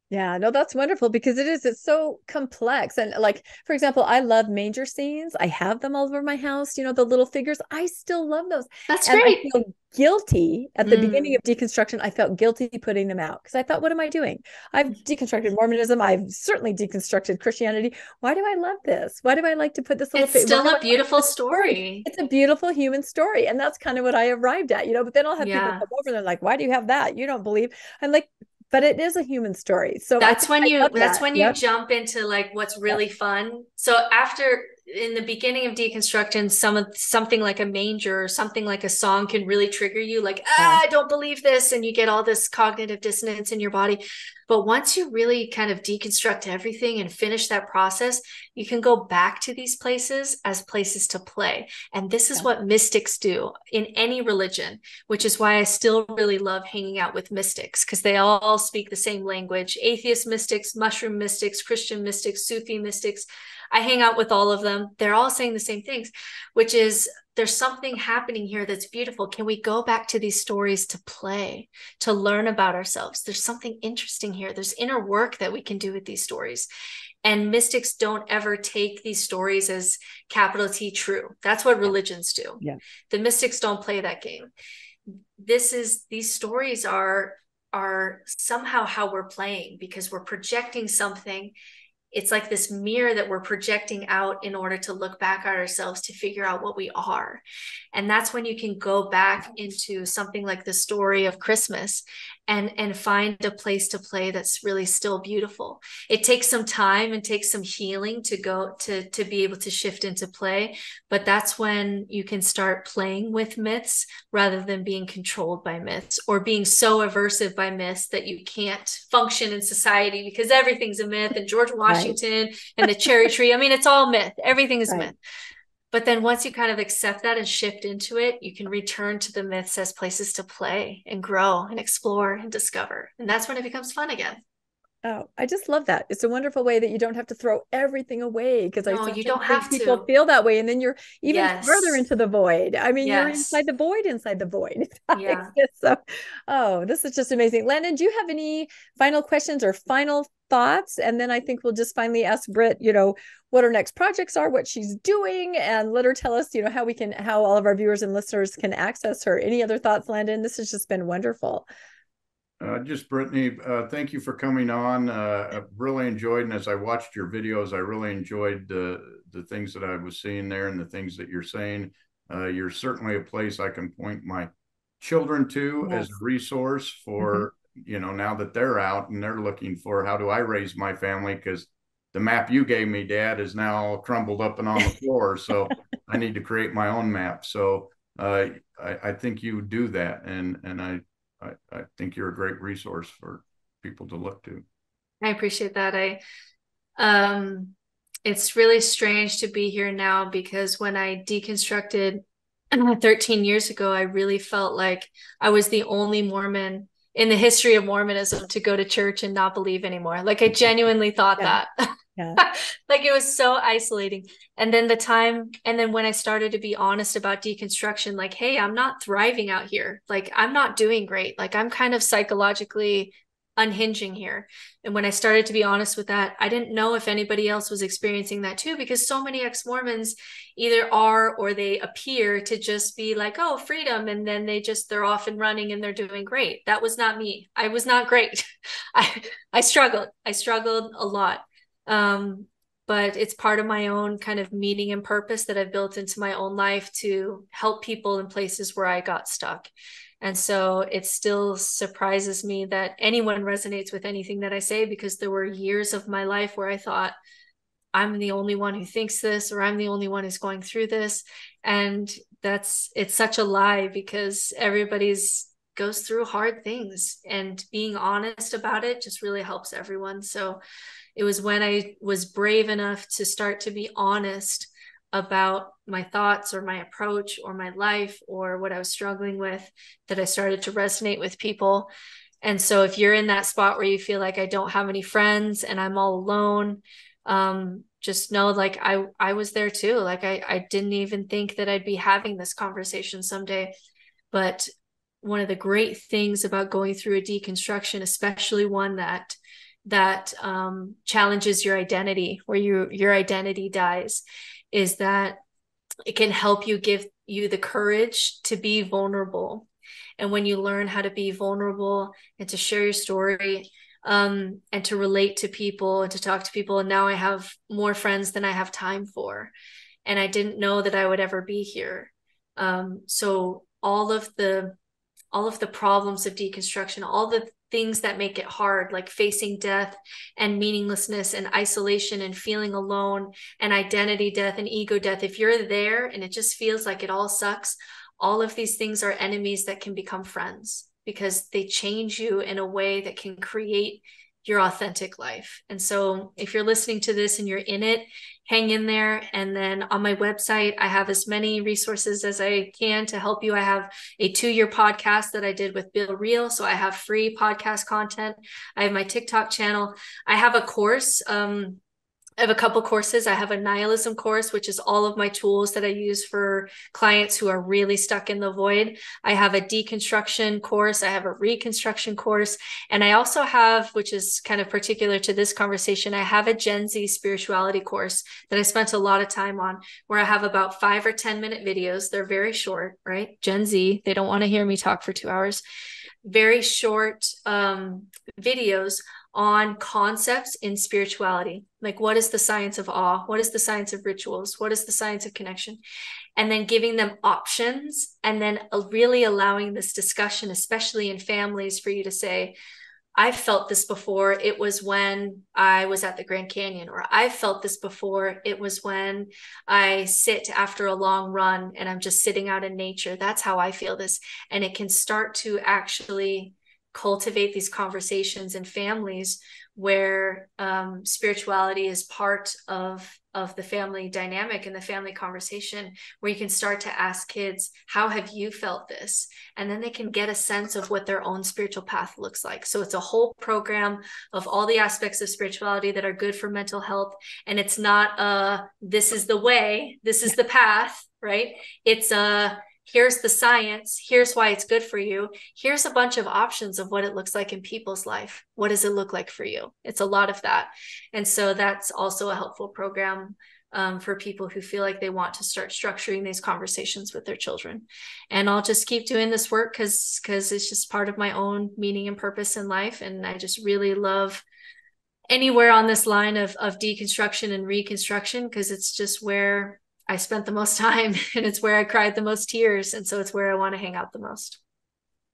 Yeah, no, that's wonderful, because it's so complex. And like, for example, I love manger scenes. I have them all over my house, the little figures. I still love those. That's and great. I feel guilty at the beginning of deconstruction. I felt guilty putting them out because I thought, what am I doing? I've deconstructed Mormonism. I've certainly deconstructed Christianity. Why do I love this? Why do I like to put this little It's still a beautiful story. It's a beautiful human story. And that's kind of what I arrived at, but then I'll have people Yeah. come over and they're like, why do you have that? You don't believe. I'm like, but it is a human story. So that's when you Yep. jump into like what's really fun. So after, in the beginning of deconstruction, something like a manger or something like a song can really trigger you, like, I don't believe this, and you get all this cognitive dissonance in your body. But once you really kind of deconstruct everything and finish that process, you can go back to these places as places to play. And this is what mystics do in any religion, which is why I still really love hanging out with mystics, because they all speak the same language. Atheist mystics, mushroom mystics, Christian mystics, Sufi mystics. I hang out with all of them. They're all saying the same things, which is there's something happening here that's beautiful. Can we go back to these stories to play, to learn about ourselves? There's something interesting here. There's inner work that we can do with these stories. And mystics don't ever take these stories as capital T true. That's what religions do. Yeah. The mystics don't play that game. These stories are somehow how we're playing, because we're projecting something. It's like this mirror that we're projecting out in order to look back at ourselves to figure out what we are. And that's when you can go back into something like the story of Christmas and find a place to play that's really still beautiful. It takes some time and takes some healing to go to be able to shift into play. But that's when you can start playing with myths rather than being controlled by myths, or being so aversive by myths that you can't function in society because everything's a myth, and George Washington and the cherry tree. I mean, it's all myth. Everything is myth. But then once you kind of accept that and shift into it, you can return to the myths as places to play and grow and explore and discover. And that's when it becomes fun again. Oh, I just love that. It's a wonderful way that you don't have to throw everything away, because you don't have people to feel that way, and then you're even further into the void. I mean, you're inside the void. Yeah. So, oh, this is just amazing. Landon, do you have any final questions or final thoughts? And then I think we'll just finally ask Britt, what her next projects are, what she's doing, and let her tell us, how all of our viewers and listeners can access her. Any other thoughts, Landon? This has just been wonderful. Just Brittany, thank you for coming on. I really enjoyed, and as I watched your videos, I really enjoyed the things that I was seeing there and the things that you're saying. You're certainly a place I can point my children to as a resource for, now that they're out and they're looking for, how do I raise my family? Because the map you gave me, Dad, is now all crumbled up and on the floor. So I need to create my own map. So I think you do that. And I think you're a great resource for people to look to. I appreciate that. It's really strange to be here now, because when I deconstructed 13 years ago, I really felt like I was the only Mormon in the history of Mormonism to go to church and not believe anymore. Like, I genuinely thought that. Like, it was so isolating. And then when I started to be honest about deconstruction, like, hey, I'm not thriving out here. Like, I'm not doing great. Like, I'm kind of psychologically unhinging here. And when I started to be honest with that, I didn't know if anybody else was experiencing that too, because so many ex-Mormons either are, or they appear to just be like, oh, freedom. And then they're off and running and they're doing great. That was not me. I was not great. I struggled. I struggled a lot. But it's part of my own kind of meaning and purpose that I've built into my own life to help people in places where I got stuck. And so it still surprises me that anyone resonates with anything that I say, because there were years of my life where I thought, I'm the only one who thinks this, or I'm the only one who's going through this. And it's such a lie, because everybody's goes through hard things, and being honest about it just really helps everyone. So it was when I was brave enough to start to be honest about my thoughts or my approach or my life or what I was struggling with that I started to resonate with people. And so if you're in that spot where you feel like I don't have any friends and I'm all alone, just know, like, I was there too. Like, I didn't even think that I'd be having this conversation someday. But one of the great things about going through a deconstruction, especially one that challenges your identity, where your identity dies, is that it can help you, give you the courage to be vulnerable. And when you learn how to be vulnerable and to share your story, and to relate to people and to talk to people, and now I have more friends than I have time for, and I didn't know that I would ever be here. So all of the problems of deconstruction, all the things that make it hard, like facing death and meaninglessness and isolation and feeling alone and identity death and ego death, if you're there and it just feels like it all sucks, all of these things are enemies that can become friends, because they change you in a way that can create your authentic life. And so if you're listening to this and you're in it, hang in there. And then on my website, I have as many resources as I can to help you. I have a 2-year podcast that I did with Bill Reel. So I have free podcast content. I have my TikTok channel. I have a course I have a couple courses. I have a nihilism course, which is all of my tools that I use for clients who are really stuck in the void. I have a deconstruction course. I have a reconstruction course. And I also have, which is kind of particular to this conversation, I have a Gen Z spirituality course that I spent a lot of time on, where I have about 5 or 10-minute videos. They're very short, right? Gen Z, they don't want to hear me talk for 2 hours. Very short videos on concepts in spirituality. Like, what is the science of awe? What is the science of rituals? What is the science of connection? And then giving them options, and then really allowing this discussion, especially in families, for you to say, I felt this before. It was when I was at the Grand Canyon, or I felt this before. It was when I sit after a long run and I'm just sitting out in nature. That's how I feel this. And it can start to actually cultivate these conversations in families where spirituality is part of the family dynamic and the family conversation, where you can start to ask kids, how have you felt this? And then they can get a sense of what their own spiritual path looks like. So it's a whole program of all the aspects of spirituality that are good for mental health. And it's not this is the way, this is the path, right? It's here's the science, here's why it's good for you, here's a bunch of options of what it looks like in people's life. What does it look like for you? It's a lot of that. And so that's also a helpful program for people who feel like they want to start structuring these conversations with their children. And I'll just keep doing this work because it's just part of my own meaning and purpose in life. And I just really love anywhere on this line of deconstruction and reconstruction, because it's just where I spent the most time, and it's where I cried the most tears. And so it's where I want to hang out the most.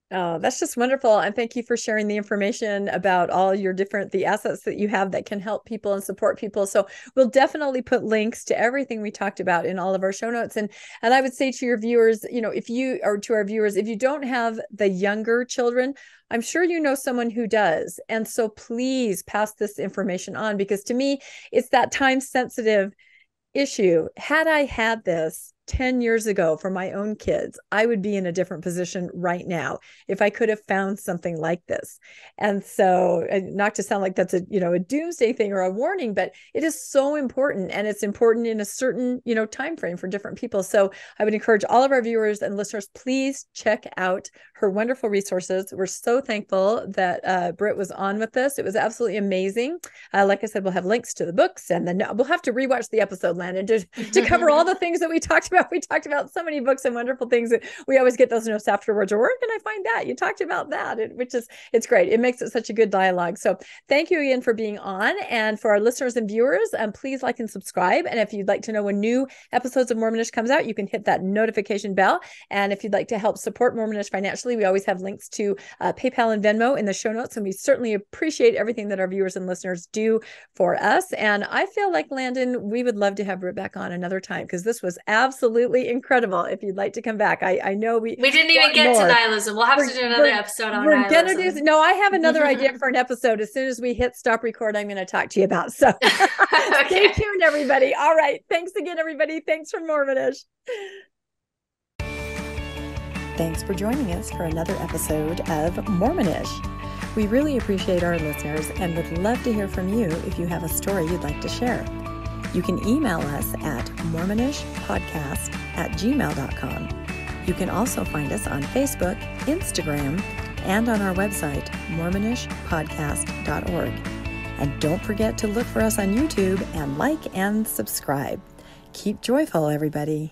Oh, that's just wonderful. And thank you for sharing the information about all your the assets that you have that can help people and support people. So we'll definitely put links to everything we talked about in all of our show notes. And I would say to your viewers, to our viewers, if you don't have the younger children, I'm sure you know someone who does. And so please pass this information on, because to me, it's that time sensitive issue. Had I had this 10 years ago for my own kids, I would be in a different position right now if I could have found something like this. And so, not to sound like that's a doomsday thing or a warning, but it is so important, and it's important in a certain, time frame for different people. So I would encourage all of our viewers and listeners, please check out her wonderful resources. We're so thankful that Britt was on with us. It was absolutely amazing. Like I said, we'll have links to the books, and then we'll have to rewatch the episode, Landon, to cover all the things that we talked about. We talked about so many books and wonderful things that we always get those notes afterwards, or where can I find that? You talked about that, it's great. It makes it such a good dialogue. So thank you again for being on. And for our listeners and viewers, please like and subscribe. And if you'd like to know when new episodes of Mormonish comes out, you can hit that notification bell. And if you'd like to help support Mormonish financially, we always have links to PayPal and Venmo in the show notes. And we certainly appreciate everything that our viewers and listeners do for us. And I feel like, Landon, we would love to have Britt back on another time, because this was absolutely incredible. If you'd like to come back, I know we didn't even get to nihilism. We'll have to do another episode on nihilism. I have another idea for an episode. As soon as we hit stop record, I'm going to talk to you about. So okay. Stay tuned, everybody. All right. Thanks again, everybody. Thanks for Mormonish. Thanks for joining us for another episode of Mormonish. We really appreciate our listeners and would love to hear from you if you have a story you'd like to share. You can email us at mormonishpodcast@gmail.com. You can also find us on Facebook, Instagram, and on our website, mormonishpodcast.org. And don't forget to look for us on YouTube and like and subscribe. Keep joyful, everybody.